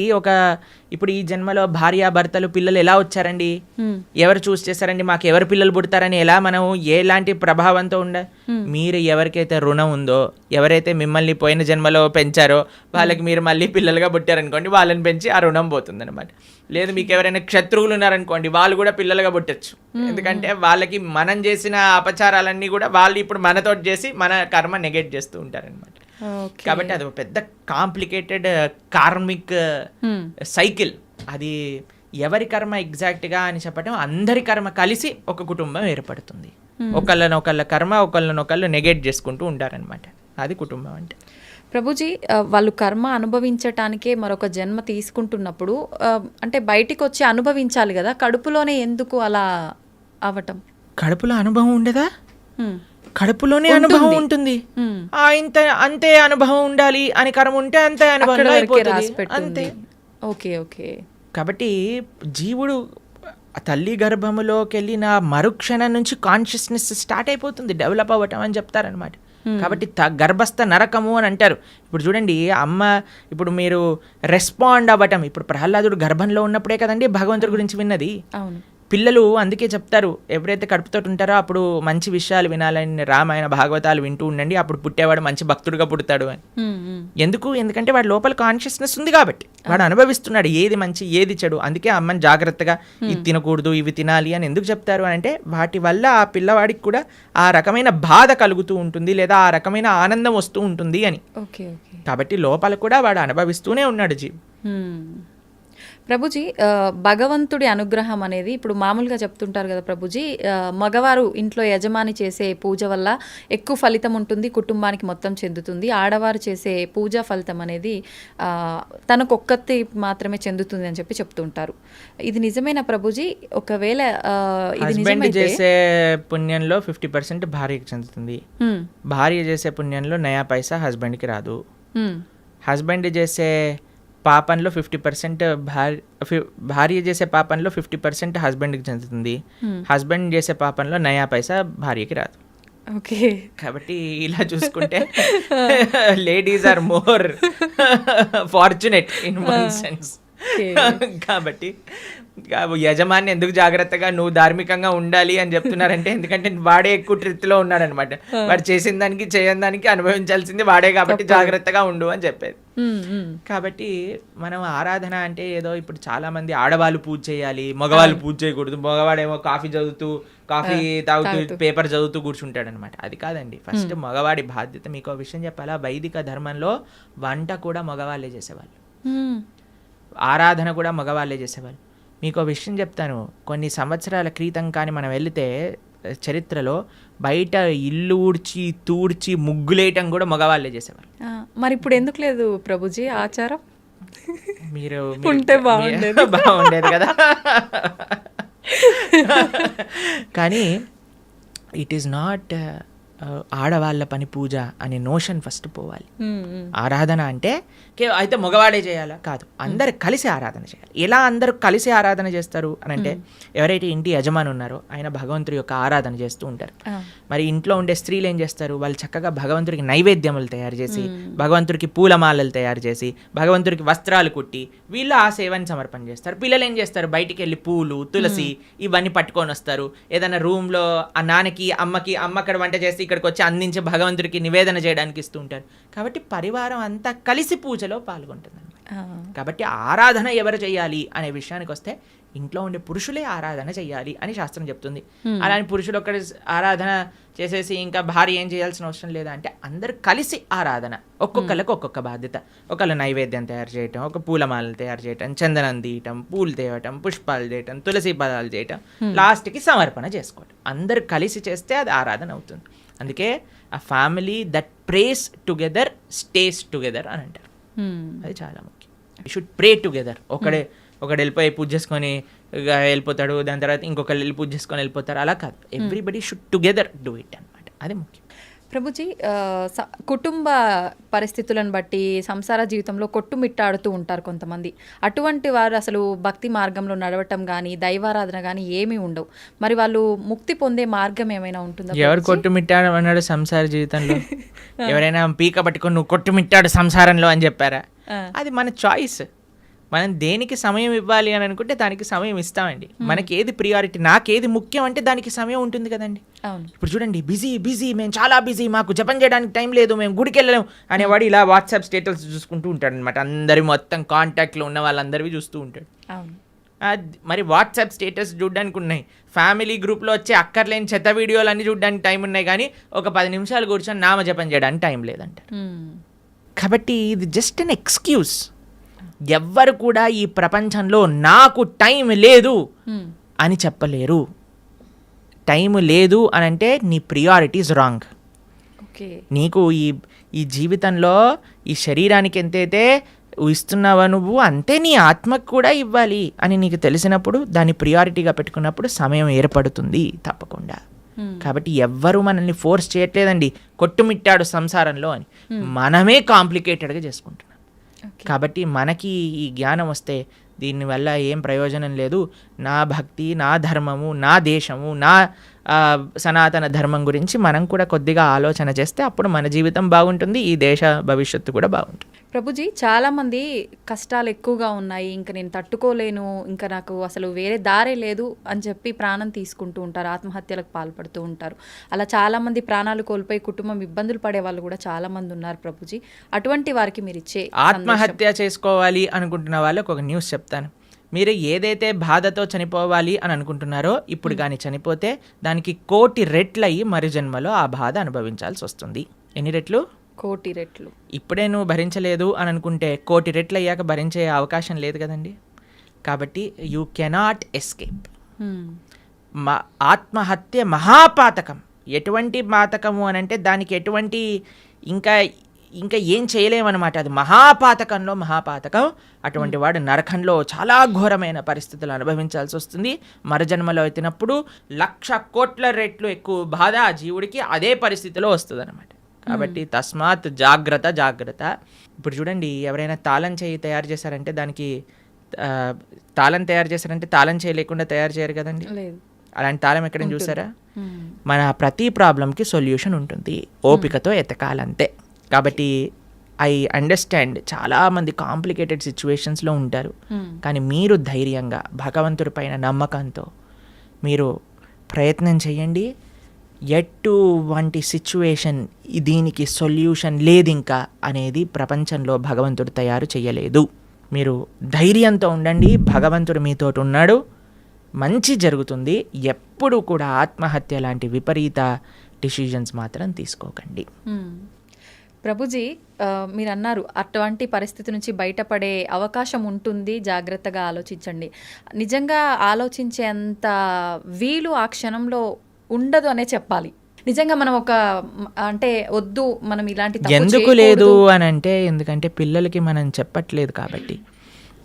S2: ఇప్పుడు ఈ జన్మలో భార్యాభర్తలు పిల్లలు ఎలా వచ్చారండి, ఎవరు చూస్ చేశారండి, మాకు ఎవరు పిల్లలు పుడతారని ఎలా మనం ఎలాంటి ప్రభావంతో మీరు ఎవరికైతే రుణం ఉందో, ఎవరైతే మిమ్మల్ని పోయిన జన్మలో పెంచారో వాళ్ళకి మీరు మళ్ళీ పిల్లలుగా పుట్టారనుకోండి, వాళ్ళని పెంచి ఆ రుణం పోతుంది అనమాట. లేదు మీకు ఎవరైనా శత్రువులు ఉన్నారనుకోండి, వాళ్ళు కూడా పిల్లలుగా పుట్టచ్చు. ఎందుకంటే వాళ్ళకి మనం చేసిన అపచారాలన్నీ కూడా వాళ్ళు ఇప్పుడు మనతో చేసి మన కర్మ నెగెట్ చేస్తూ ఉంటారనమాట. కాబట్టి అది ఒక పెద్ద కాంప్లికేటెడ్ కార్మిక్ సైకిల్. అది ఎవరి కర్మ ఎగ్జాక్ట్గా అని చెప్పడం, అందరి కర్మ కలిసి ఒక కుటుంబం ఏర్పడుతుంది. ఒకళ్ళ కర్మ ఒకళ్ళు నెగెట్ చేసుకుంటూ ఉంటారనమాట. అది కుటుంబం అంటే.
S1: ప్రభుజీ, వాళ్ళు కర్మ అనుభవించటానికే మరొక జన్మ తీసుకుంటున్నప్పుడు అంటే బయటికి వచ్చి అనుభవించాలి కదా, కడుపులోనే ఎందుకు అలా అవటం?
S2: కడుపులో అనుభవం ఉండదా? కడుపులోనే అనుభవం ఉంటుంది. అంతే అనుభవం ఉండాలి అని కర్మ ఉంటే అంతే అనుభవం అంతే.
S1: Okay okay.
S2: కాబట్టి జీవుడు తల్లి గర్భములోకి వెళ్ళిన మరుక్షణం నుంచి కాన్షియస్నెస్ స్టార్ట్ అయిపోతుంది, డెవలప్ అవ్వటం అని చెప్తారనమాట. కాబట్టి గర్భస్థ నరకము అని అంటారు. ఇప్పుడు చూడండి, అమ్మ ఇప్పుడు మీరు రెస్పాండ్ అవ్వటం, ఇప్పుడు ప్రహ్లాదుడు గర్భంలో ఉన్నప్పుడే కదండి భగవంతుడి గురించి విన్నది. పిల్లలు అందుకే చెప్తారు, ఎవరైతే కడుపుతో ఉంటారో అప్పుడు మంచి విషయాలు వినాలని, రామాయణ భాగవతాలు వింటూ ఉండండి, అప్పుడు పుట్టేవాడు మంచి భక్తుడిగా పుడతాడు అని. ఎందుకంటే వాడి లోపల కాన్షియస్నెస్ ఉంది కాబట్టి, వాడు అనుభవిస్తున్నాడు ఏది మంచి ఏది చెడు. అందుకే అమ్మని జాగ్రత్తగా ఇది తినకూడదు ఇవి తినాలి అని ఎందుకు చెప్తారు అంటే, వాటి వల్ల ఆ పిల్లవాడికి కూడా ఆ రకమైన బాధ కలుగుతూ ఉంటుంది, లేదా ఆ రకమైన ఆనందం వస్తూ ఉంటుంది అని. కాబట్టి లోపల కూడా వాడు అనుభవిస్తూనే ఉన్నాడు జీవి.
S1: ప్రభుజీ, భగవంతుడి అనుగ్రహం అనేది ఇప్పుడు మామూలుగా చెప్తుంటారు కదా ప్రభుజీ, మగవారు ఇంట్లో యజమాని చేసే పూజ వల్ల ఎక్కువ ఫలితం ఉంటుంది, కుటుంబానికి మొత్తం చెందుతుంది. ఆడవారు చేసే పూజా ఫలితం అనేది తనకొక్కతి మాత్రమే చెందుతుంది అని చెప్పి చెప్తుంటారు. ఇది నిజమేనా ప్రభుజీ? ఒకవేళ ఇది
S2: హస్బెండ్ చేసే పుణ్యంలో 50% భార్యకి చెందుతుంది, భార్య చేసే పుణ్యంలో నయా పైసా హస్బెండ్కి రాదు. హస్బెండ్ చేసే పాపంలో 50% భార్య చేసే పాపంలో 50% హస్బెండ్కి చెందుతుంది, హస్బెండ్ చేసే పాపంలో నయా పైసా భార్యకి రాదు.
S1: ఓకే.
S2: కాబట్టి ఇలా చూసుకుంటే ladies are more fortunate in one sense. కాబట్టి యజమాని ఎందుకు జాగ్రత్తగా నువ్వు ధార్మికంగా ఉండాలి అని చెప్తున్నారంటే, ఎందుకంటే వాడే ఎక్కువ ట్రిత్లో ఉన్నాడనమాట. వాడు చేసిన దానికి చేయని దానికి అనుభవించాల్సింది వాడే, కాబట్టి జాగ్రత్తగా ఉండు అని చెప్పేది. కాబట్టి మనం ఆరాధన అంటే ఏదో ఇప్పుడు చాలా మంది ఆడవాళ్ళు పూజ చేయాలి, మగవాళ్ళు పూజ చేయకూడదు, మగవాడేమో కాఫీ తాగుతూ పేపర్ చదువుతూ కూర్చుంటాడు అనమాట. అది కాదండి. ఫస్ట్ మగవాడి బాధ్యత. మీకు ఒక విషయం చెప్పాలా, వైదిక ధర్మంలో వంట కూడా మగవాళ్ళే చేసేవాళ్ళు, ఆరాధన కూడా మగవాళ్ళే చేసేవాళ్ళు. మీకు ఒక విషయం చెప్తాను, కొన్ని సంవత్సరాల క్రితం కానీ మనం వెళితే చరిత్రలో బయట ఇల్లు ఊడ్చి తూడ్చి ముగ్గులేయటం కూడా మగవాళ్ళే చేసేవాళ్ళు.
S1: మరి ఇప్పుడు ఎందుకు లేదు ప్రభుజీ ఆచారం?
S2: మీరు
S1: ఉంటే
S2: బాగుండేది కదా. కానీ ఇట్ ఈస్ నాట్ ఆడవాళ్ళ పని పూజ అనే నోషన్ ఫస్ట్ పోవాలి. ఆరాధన అంటే అయితే మగవాడే చేయాలా? కాదు, అందరు కలిసి ఆరాధన చేయాలి. ఎలా అందరూ కలిసి ఆరాధన చేస్తారు అని అంటే, ఎవరైతే ఇంటి యజమాని ఉన్నారో ఆయన భగవంతుడి యొక్క ఆరాధన చేస్తూ ఉంటారు. మరి ఇంట్లో ఉండే స్త్రీలు ఏం చేస్తారు, వాళ్ళు చక్కగా భగవంతుడికి నైవేద్యములు తయారు చేసి, భగవంతుడికి పూలమాలలు తయారు చేసి, భగవంతుడికి వస్త్రాలు కుట్టి వీళ్ళు ఆ సేవని సమర్పణ చేస్తారు. పిల్లలు ఏం చేస్తారు, బయటికి వెళ్ళి పూలు తులసి ఇవన్నీ పట్టుకొని వస్తారు. ఏదైనా రూమ్లో ఆ నాన్నకి అమ్మకి, అమ్మ అక్కడ వంట చేసి ఇక్కడికి వచ్చి అందించి భగవంతుడికి నివేదన చేయడానికి ఇస్తూ ఉంటారు. కాబట్టి పరివారం అంతా కలిసి పూజలో పాల్గొంటుంది. కాబట్టి ఆరాధన ఎవరు చేయాలి అనే విషయానికి వస్తే, ఇంట్లో ఉండే పురుషులే ఆరాధన చేయాలి అని శాస్త్రం చెప్తుంది. అలానే పురుషులు ఒక్కడి ఆరాధన చేసేసి ఇంకా భార్య ఏం చేయాల్సిన అవసరం లేదా అంటే, అందరు కలిసి ఆరాధన. ఒక్కొక్కరికి ఒక్కొక్క బాధ్యత. ఒకళ్ళు నైవేద్యం తయారు చేయటం, ఒక పూలమాలలు తయారు చేయటం, చందనం తీయటం, పూలు తేవటం, పుష్పాలు చేయటం, తులసి పదాలు చేయటం, లాస్ట్కి సమర్పణ చేసుకోవటం. అందరు కలిసి చేస్తే అది ఆరాధన అవుతుంది. అందుకే ఆ family that praise together stays together అని అంటారు. అది చాలా ముఖ్యం. You should pray together. ఒకడు వెళ్ళిపోయి పూజ చేసుకొని వెళ్ళిపోతాడు, దాని తర్వాత ఇంకొకరు వెళ్ళి పూజ చేసుకొని వెళ్ళిపోతారు, అలా కాదు. Everybody should together do it అనమాట. అది ముఖ్యం.
S1: ప్రభుజీ, కుటుంబ పరిస్థితులను బట్టి సంసార జీవితంలో కొట్టుమిట్టాడుతూ ఉంటారు కొంతమంది. అటువంటి వారు అసలు భక్తి మార్గంలో నడవటం కానీ దైవారాధన కానీ ఏమీ ఉండవు. మరి వాళ్ళు ముక్తి పొందే మార్గం ఏమైనా ఉంటుందా?
S2: ఎవరు కొట్టుమిట్టాడు అన్నాడు సంసార జీవితంలో? ఎవరైనా పీక పట్టుకొని నువ్వు కొట్టుమిట్టాడు సంసారంలో అని చెప్పారా? అది మన చాయిస్. మనం దేనికి సమయం ఇవ్వాలి అని అనుకుంటే దానికి సమయం ఇస్తామండి. మనకి ఏది ప్రియారిటీ, నాకేది ముఖ్యం అంటే దానికి సమయం ఉంటుంది కదండి. ఇప్పుడు చూడండి, బిజీ, మేము చాలా బిజీ, మాకు జపం చేయడానికి టైం లేదు, మేము గుడికి వెళ్ళలేము అనేవాడు ఇలా వాట్సాప్ స్టేటస్ చూసుకుంటూ ఉంటాడు అనమాట. అందరి మొత్తం కాంటాక్ట్లో ఉన్న వాళ్ళందరివి చూస్తూ ఉంటాడు. మరి వాట్సాప్ స్టేటస్ చూడడానికి ఉన్నాయి, ఫ్యామిలీ గ్రూప్లో వచ్చే అక్కర్లేని చెత్త వీడియోలు అన్నీ చూడడానికి టైం ఉన్నాయి, కానీ ఒక 10 నిమిషాలు కూర్చొని నామజపం చేయడానికి టైం లేదంటారు. కాబట్టి ఇది జస్ట్ అన్ ఎక్స్క్యూజ్. ఎవ్వరు కూడా ఈ ప్రపంచంలో నాకు టైం లేదు అని చెప్పలేరు. టైం లేదు అని అంటే నీ ప్రియారిటీస్ రాంగ్. నీకు ఈ జీవితంలో ఈ శరీరానికి ఎంతైతే ఇస్తున్నావా నువ్వు, అంతే నీ ఆత్మకు కూడా ఇవ్వాలి అని నీకు తెలిసినప్పుడు, దాన్ని ప్రియారిటీగా పెట్టుకున్నప్పుడు సమయం ఏర్పడుతుంది తప్పకుండా. కాబట్టి ఎవ్వరూ మనల్ని ఫోర్స్ చేయట్లేదండి కొట్టుమిట్టాడు సంసారంలో అని. మనమే కాంప్లికేటెడ్గా చేసుకుంటున్నాం. కాబట్టి మనకి ఈ జ్ఞానం వస్తే దీనివల్ల ఏం ప్రయోజనం లేదు. నా భక్తి, నా ధర్మము, నా దేశము, నా సనాతన ధర్మం గురించి మనం కూడా కొద్దిగా ఆలోచన చేస్తే అప్పుడు మన జీవితం బాగుంటుంది, ఈ దేశ భవిష్యత్తు కూడా బాగుంటుంది.
S1: ప్రభుజీ, చాలామంది కష్టాలు ఎక్కువగా ఉన్నాయి, ఇంకా నేను తట్టుకోలేను, ఇంకా నాకు అసలు వేరే దారే లేదు అని చెప్పి ప్రాణం తీసుకుంటూ ఉంటారు, ఆత్మహత్యలకు పాల్పడుతూ ఉంటారు. అలా చాలామంది ప్రాణాలు కోల్పోయి కుటుంబం ఇబ్బందులు పడే వాళ్ళు కూడా చాలామంది ఉన్నారు ప్రభుజీ. అటువంటి వారికి మీరు ఇచ్చే
S2: ఆత్మహత్య చేసుకోవాలి అనుకుంటున్న వాళ్ళకి ఒక న్యూస్ చెప్తాను. మీరు ఏదైతే బాధతో చనిపోవాలి అని అనుకుంటున్నారో ఇప్పుడు కానీ చనిపోతే దానికి 1,000,000 రెట్లు అయ్యి మరి జన్మలో ఆ బాధ అనుభవించాల్సి వస్తుంది. ఎన్ని రెట్లు?
S1: 1,000,000 రెట్లు.
S2: ఇప్పుడే నువ్వు భరించలేదు అని అనుకుంటే 1,000,000 రెట్లు అయ్యాక భరించే అవకాశం లేదు కదండి. కాబట్టి యూ కెనాట్ ఎస్కేప్. ఆత్మహత్య మహాపాతకం. ఎటువంటి పాతకము అని అంటే దానికి ఎటువంటి ఇంకా ఏం చేయలేమన్నమాట. అది మహాపాతకంలో మహాపాతకం. అటువంటి వాడు నరకంలో చాలా ఘోరమైన పరిస్థితులు అనుభవించాల్సి వస్తుంది. మరజన్మలో ఎత్తినప్పుడు 1,00,00,000,000 రెట్లు ఎక్కువ బాధ ఆ జీవుడికి అదే పరిస్థితిలో వస్తుంది అనమాట. కాబట్టి తస్మాత్ జాగ్రత్త. ఇప్పుడు చూడండి, ఎవరైనా తాళం చేయి తయారు చేశారంటే దానికి తాళం చేయి లేకుండా తయారు చేయరు కదండి. అలాంటి తాళం ఎక్కడైనా చూసారా? మన ప్రతి ప్రాబ్లంకి సొల్యూషన్ ఉంటుంది, ఓపికతో ఎతకాలంతే. కాబట్టి ఐ అండర్స్టాండ్ చాలామంది కాంప్లికేటెడ్ సిచ్యువేషన్స్లో ఉంటారు, కానీ మీరు ధైర్యంగా భగవంతుడి పైన నమ్మకంతో మీరు ప్రయత్నం చేయండి. ఎటువంటి సిచ్యువేషన్ దీనికి సొల్యూషన్ లేదు ఇంకా అనేది ప్రపంచంలో భగవంతుడు తయారు చేయలేదు. మీరు ధైర్యంతో ఉండండి, భగవంతుడు మీతో ఉన్నాడు, మంచి జరుగుతుంది. ఎప్పుడు కూడా ఆత్మహత్య లాంటి విపరీత డిసిజన్స్ మాత్రం తీసుకోకండి.
S1: ప్రభుజీ, మీరు అన్నారు అటువంటి పరిస్థితి నుంచి బయటపడే అవకాశం ఉంటుంది, జాగ్రత్తగా ఆలోచించండి. నిజంగా ఆలోచించేంత వీలు ఆ క్షణంలో ఉండదు అనే చెప్పాలి. నిజంగా మనం అంటే వద్దు, మనం ఇలాంటి
S2: ఎందుకు లేదు అని అంటే, ఎందుకంటే పిల్లలకి మనం చెప్పట్లేదు కాబట్టి.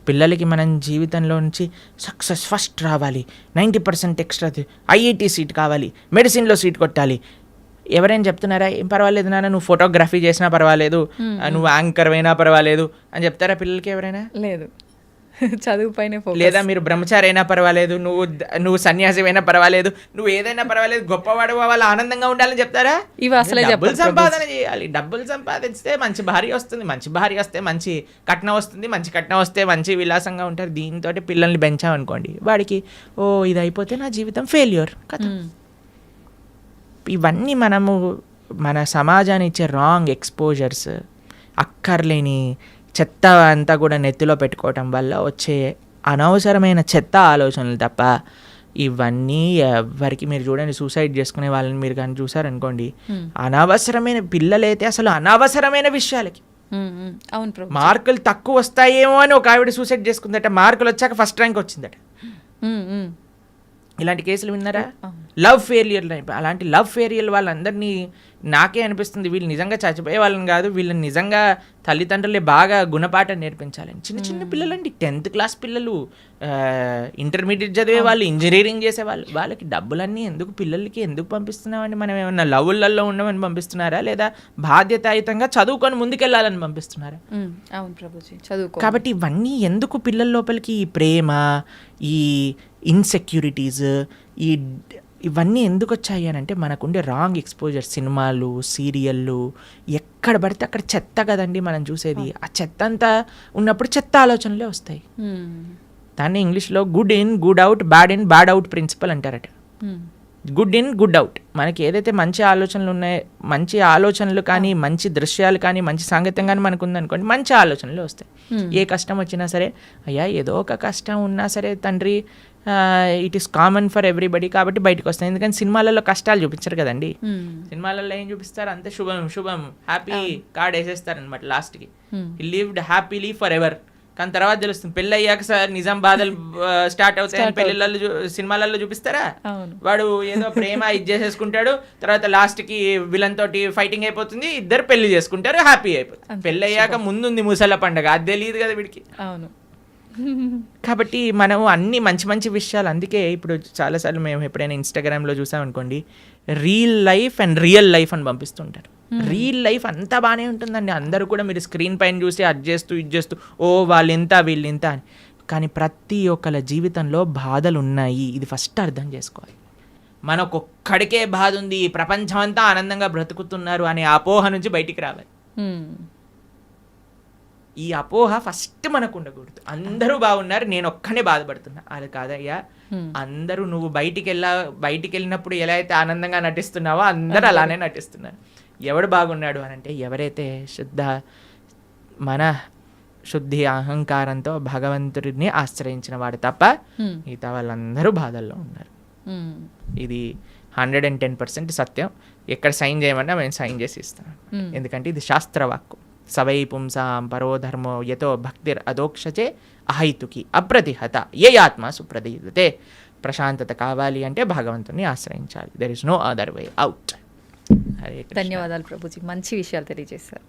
S2: పిల్లలకి మనం జీవితంలో నుంచి సక్సెస్ ఫస్ట్ రావాలి, 90% ఎక్స్ట్రా, ఐఐటి సీట్ కావాలి, మెడిసిన్లో సీట్ కొట్టాలి. ఎవరైనా చెప్తున్నారా ఏం పర్వాలేదు నాన్న, నువ్వు ఫోటోగ్రఫీ చేసినా పర్వాలేదు, నువ్వు యాంకర్ అయినా పర్వాలేదు అని చెప్తారా పిల్లలకి ఎవరైనా?
S1: లేదు. చదువు పైన,
S2: లేదా మీరు బ్రహ్మచారి అయినా పర్వాలేదు, నువ్వు సన్యాసి అయినా పర్వాలేదు, నువ్వు ఏదైనా పర్వాలేదు, గొప్పవాడు వాళ్ళు ఆనందంగా ఉండాలని చెప్తారా?
S1: ఇవి అసలే
S2: డబ్బులు సంపాదన చేయాలి. డబ్బులు సంపాదిస్తే మంచి భార్య వస్తుంది, మంచి భార్య వస్తే మంచి కట్నం వస్తుంది, మంచి కట్నం వస్తే మంచి విలాసంగా ఉంటారు. దీంతో పిల్లల్ని పెంచామనుకోండి, వాడికి ఇది అయిపోతే నా జీవితం ఫెయిల్యూర్ కదా. ఇవన్నీ మనము మన సమాజాన్ని ఇచ్చే రాంగ్ ఎక్స్పోజర్స్, అక్కర్లేని చెత్త అంతా కూడా నెత్తిలో పెట్టుకోవటం వల్ల వచ్చే అనవసరమైన చెత్త ఆలోచనలు తప్ప ఇవన్నీ ఎవరికి. మీరు చూడండి, సూసైడ్ చేసుకునే వాళ్ళని మీరు కానీ చూసారనుకోండి, అనవసరమైన పిల్లలైతే అసలు అనవసరమైన విషయాలకి. మార్కులు తక్కువ వస్తాయేమో అని ఒక ఆవిడ సూసైడ్ చేసుకుందట, మార్కులు వచ్చాక ఫస్ట్ ర్యాంక్ వచ్చిందట. ఇలాంటి కేసులు విన్నారా? Love failure. అలాంటి లవ్ ఫెయిలియర్ వాళ్ళందరినీ నాకే అనిపిస్తుంది వీళ్ళు నిజంగా చచ్చిపోయే వాళ్ళని కాదు, వీళ్ళని నిజంగా తల్లిదండ్రులే బాగా గుణపాఠం నేర్పించాలని. చిన్న పిల్లలండి, 10th క్లాస్ పిల్లలు, ఇంటర్మీడియట్ చదివే వాళ్ళు, ఇంజనీరింగ్ చేసేవాళ్ళు. వాళ్ళకి డబ్బులన్నీ ఎందుకు పిల్లలకి ఎందుకు పంపిస్తున్నామండి? మనం ఏమన్నా లవ్వులలో ఉండమని పంపిస్తున్నారా, లేదా బాధ్యతాయుతంగా చదువుకొని ముందుకెళ్ళాలని పంపిస్తున్నారా?
S1: అవును ప్రభుజీ, చదువుకో.
S2: కాబట్టి ఇవన్నీ ఎందుకు పిల్లల లోపలికి ఈ ప్రేమ, ఈ ఇన్సెక్యూరిటీస్, ఇవన్నీ ఎందుకు వచ్చాయి అని అంటే మనకుండే రాంగ్ ఎక్స్పోజర్. సినిమాలు, సీరియళ్ళు, ఎక్కడ పడితే అక్కడ చెత్త కదండి మనం చూసేది. ఆ చెత్త అంతా ఉన్నప్పుడు చెత్త ఆలోచనలే వస్తాయి. దాన్ని ఇంగ్లీష్లో good in good out, bad in bad out principle అంటారట. Good in good out. మనకి ఏదైతే మంచి ఆలోచనలు ఉన్నాయో, మంచి ఆలోచనలు కానీ, మంచి దృశ్యాలు కానీ, మంచి సాంగత్యం కానీ మనకు ఉందనుకోండి, మంచి ఆలోచనలు వస్తాయి. ఏ కష్టం వచ్చినా సరే, అయ్యా ఏదో ఒక కష్టం ఉన్నా సరే తండ్రి, it is common for everybody, కాబట్టి బయటకు వస్తాయి. ఎందుకంటే సినిమాలలో కష్టాలు చూపించరు కదండి. సినిమాలలో ఏం చూపిస్తారు? అంతే శుభం హ్యాపీ కార్డ్ వేసేస్తారు అనమాట లాస్ట్కి. హి లివ్డ్ హ్యాపీలీ ఫర్ ఎవర్. కానీ తర్వాత తెలుస్తుంది పెళ్ళి అయ్యాక సార్ నిజం బాధలు స్టార్ట్ అవుతాయని పెళ్ళిళ్ళలో సినిమాలలో చూపిస్తారా? వాడు ఏదో ప్రేమ ఇది చేసేసుకుంటాడు, తర్వాత లాస్ట్కి విలన్ తోటి ఫైటింగ్ అయిపోతుంది, ఇద్దరు పెళ్లి చేసుకుంటారు, హ్యాపీ అయిపోతుంది. పెళ్ళి అయ్యాక ముందుంది ముసల పండగ, అది తెలియదు కదా వీడికి.
S1: అవును.
S2: కాబట్టి మనం అన్ని మంచి మంచి విషయాలు, అందుకే ఇప్పుడు చాలాసార్లు మేము ఎప్పుడైనా ఇన్స్టాగ్రామ్లో చూసామనుకోండి, real life and real life అని పంపిస్తుంటారు. రియల్ లైఫ్ అంతా బాగానే ఉంటుందండి, అందరూ కూడా మీరు స్క్రీన్ పైన చూసి అది చేస్తూ ఇది చేస్తూ వాళ్ళు ఇంత వీళ్ళు ఇంత అని. కానీ ప్రతి ఒక్కళ్ళ జీవితంలో బాధలు ఉన్నాయి, ఇది ఫస్ట్ అర్థం చేసుకోవాలి. మనకొక్కడికే బాధ ఉంది, ఈ ప్రపంచం అంతా ఆనందంగా బ్రతుకుతున్నారు అనే అపోహ నుంచి బయటికి రావాలి. ఈ అపోహ ఫస్ట్ మనకు ఉండకూడదు. అందరూ బాగున్నారు, నేను ఒక్కనే బాధపడుతున్నా, అది కాదయ్యా. అందరూ నువ్వు బయటికి వెళ్ళినప్పుడు ఎలా అయితే ఆనందంగా నటిస్తున్నావో అందరూ అలానే నటిస్తున్నారు. ఎవడు బాగున్నాడు అని అంటే ఎవరైతే మన శుద్ధి అహంకారంతో భగవంతుడిని ఆశ్రయించిన వాడు తప్ప మిగతా వాళ్ళందరూ బాధల్లో ఉన్నారు. ఇది 110% సత్యం. ఎక్కడ సైన్ చేయమన్నా మేము సైన్ చేసి ఇస్తాం. ఎందుకంటే ఇది శాస్త్రవాక్కు. సవై పుంసాం పరోధర్మో యతో భక్తిర్ అదోక్షచే అహైతుకి అప్రతిహత ఏ ఆత్మ సుప్రదీయతే. ప్రశాంతత కావాలి అంటే భగవంతుని ఆశ్రయించాలి. There is no other way out.
S1: ధన్యవాదాలు ప్రభుజీ, మంచి విషయాలు తెలియజేశారు.